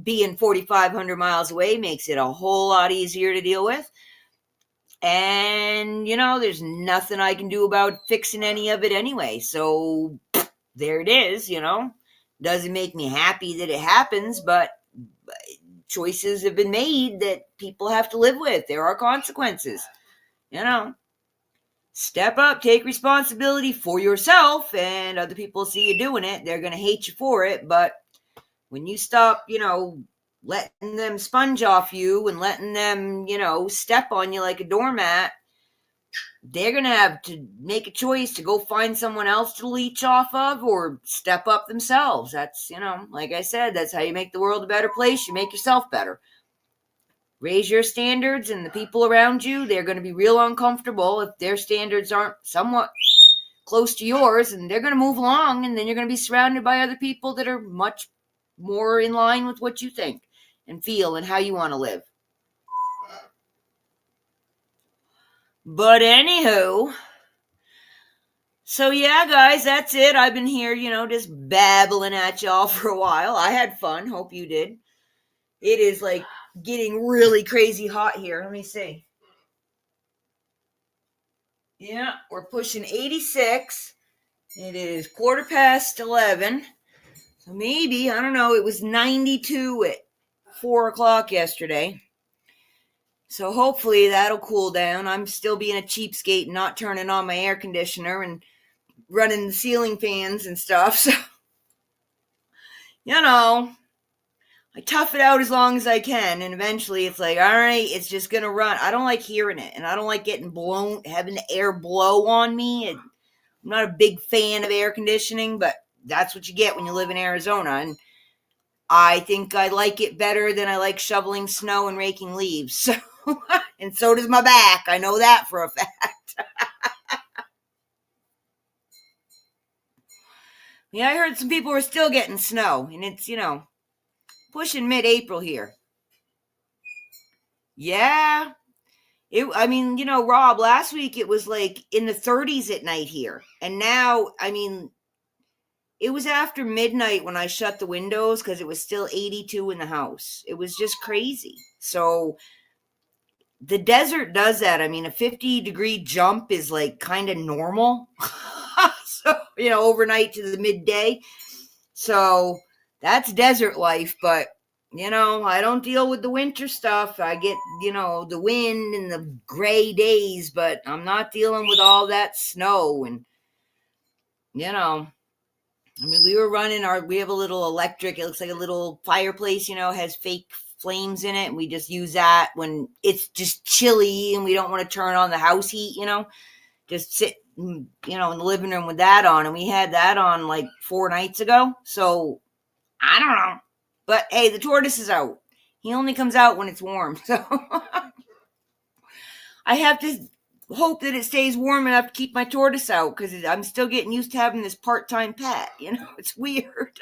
being 4,500 miles away makes it a whole lot easier to deal with. And, there's nothing I can do about fixing any of it anyway. So there it is, Doesn't make me happy that it happens, but choices have been made that people have to live with. There are consequences. Step up, take responsibility for yourself, and other people see you doing it. They're going to hate you for it, but when you stop, letting them sponge off you and letting them, step on you like a doormat, they're going to have to make a choice to go find someone else to leech off of or step up themselves. That's, like I said, that's how you make the world a better place. You make yourself better. Raise your standards, and the people around you, they're going to be real uncomfortable if their standards aren't somewhat close to yours, and they're going to move along, and then you're going to be surrounded by other people that are much more in line with what you think and feel and how you want to live. But anywho, so yeah, guys, that's it. I've been here, just babbling at y'all for a while. I had fun. Hope you did. It is like getting really crazy hot here. Let me see. Yeah, we're pushing 86. It is 11:15. So maybe, I don't know, it was 92 at 4 o'clock yesterday. So hopefully that'll cool down. I'm still being a cheapskate and not turning on my air conditioner and running the ceiling fans and stuff. So, I tough it out as long as I can, and eventually it's like, all right, it's just gonna run. I don't like hearing it, and I don't like getting blown, having the air blow on me. I'm not a big fan of air conditioning, but that's what you get when you live in Arizona, and I think I like it better than I like shoveling snow and raking leaves. So, and so does my back. I know that for a fact. Yeah, I heard some people were still getting snow, and it's, pushing mid-April here. Yeah. Rob, last week it was like in the 30s at night here. And now, it was after midnight when I shut the windows because it was still 82 in the house. It was just crazy. So the desert does that. A 50-degree jump is like kind of normal. So, overnight to the midday. So that's desert life, but I don't deal with the winter stuff. I get, the wind and the gray days, but I'm not dealing with all that snow. And, we were running we have a little electric, it looks like a little fireplace, has fake flames in it. And we just use that when it's just chilly and we don't want to turn on the house heat, just sit, in the living room with that on. And we had that on like 4 nights ago. So I don't know. But hey, the tortoise is out. He only comes out when it's warm. So I have to hope that it stays warm enough to keep my tortoise out because I'm still getting used to having this part-time pet. It's weird.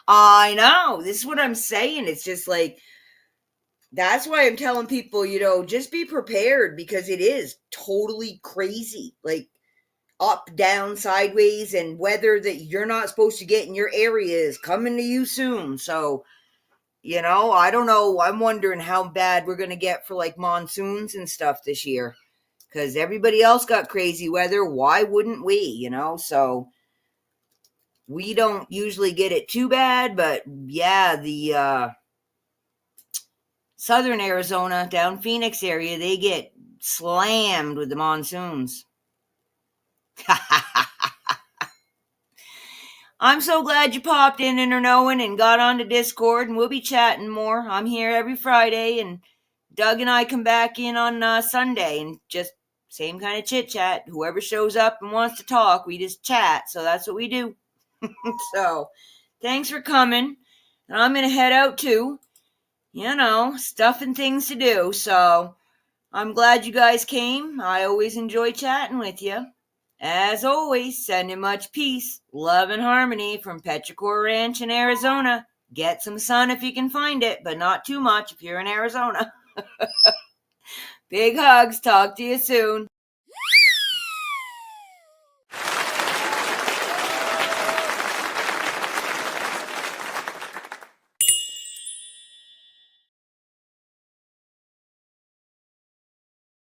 I know. This is what I'm saying. It's just like, that's why I'm telling people, just be prepared because it is totally crazy. Like up, down, sideways, and weather that you're not supposed to get in your area is coming to you soon. So, I don't know. I'm wondering how bad we're going to get for like monsoons and stuff this year because everybody else got crazy weather. Why wouldn't we, So we don't usually get it too bad, but yeah, the southern Arizona, down Phoenix area, they get slammed with the monsoons. I'm so glad you popped in, Knowing, and got onto Discord, and we'll be chatting more. I'm here every Friday, and Doug and I come back in on Sunday, and just same kind of chit-chat. Whoever shows up and wants to talk, we just chat, so that's what we do. So, thanks for coming, and I'm going to head out too. Stuff and things to do. So I'm glad you guys came. I always enjoy chatting with you. As always, sending much peace, love, and harmony from Petrichor Ranch in Arizona. Get some sun if you can find it, but not too much if you're in Arizona. Big hugs. Talk to you soon.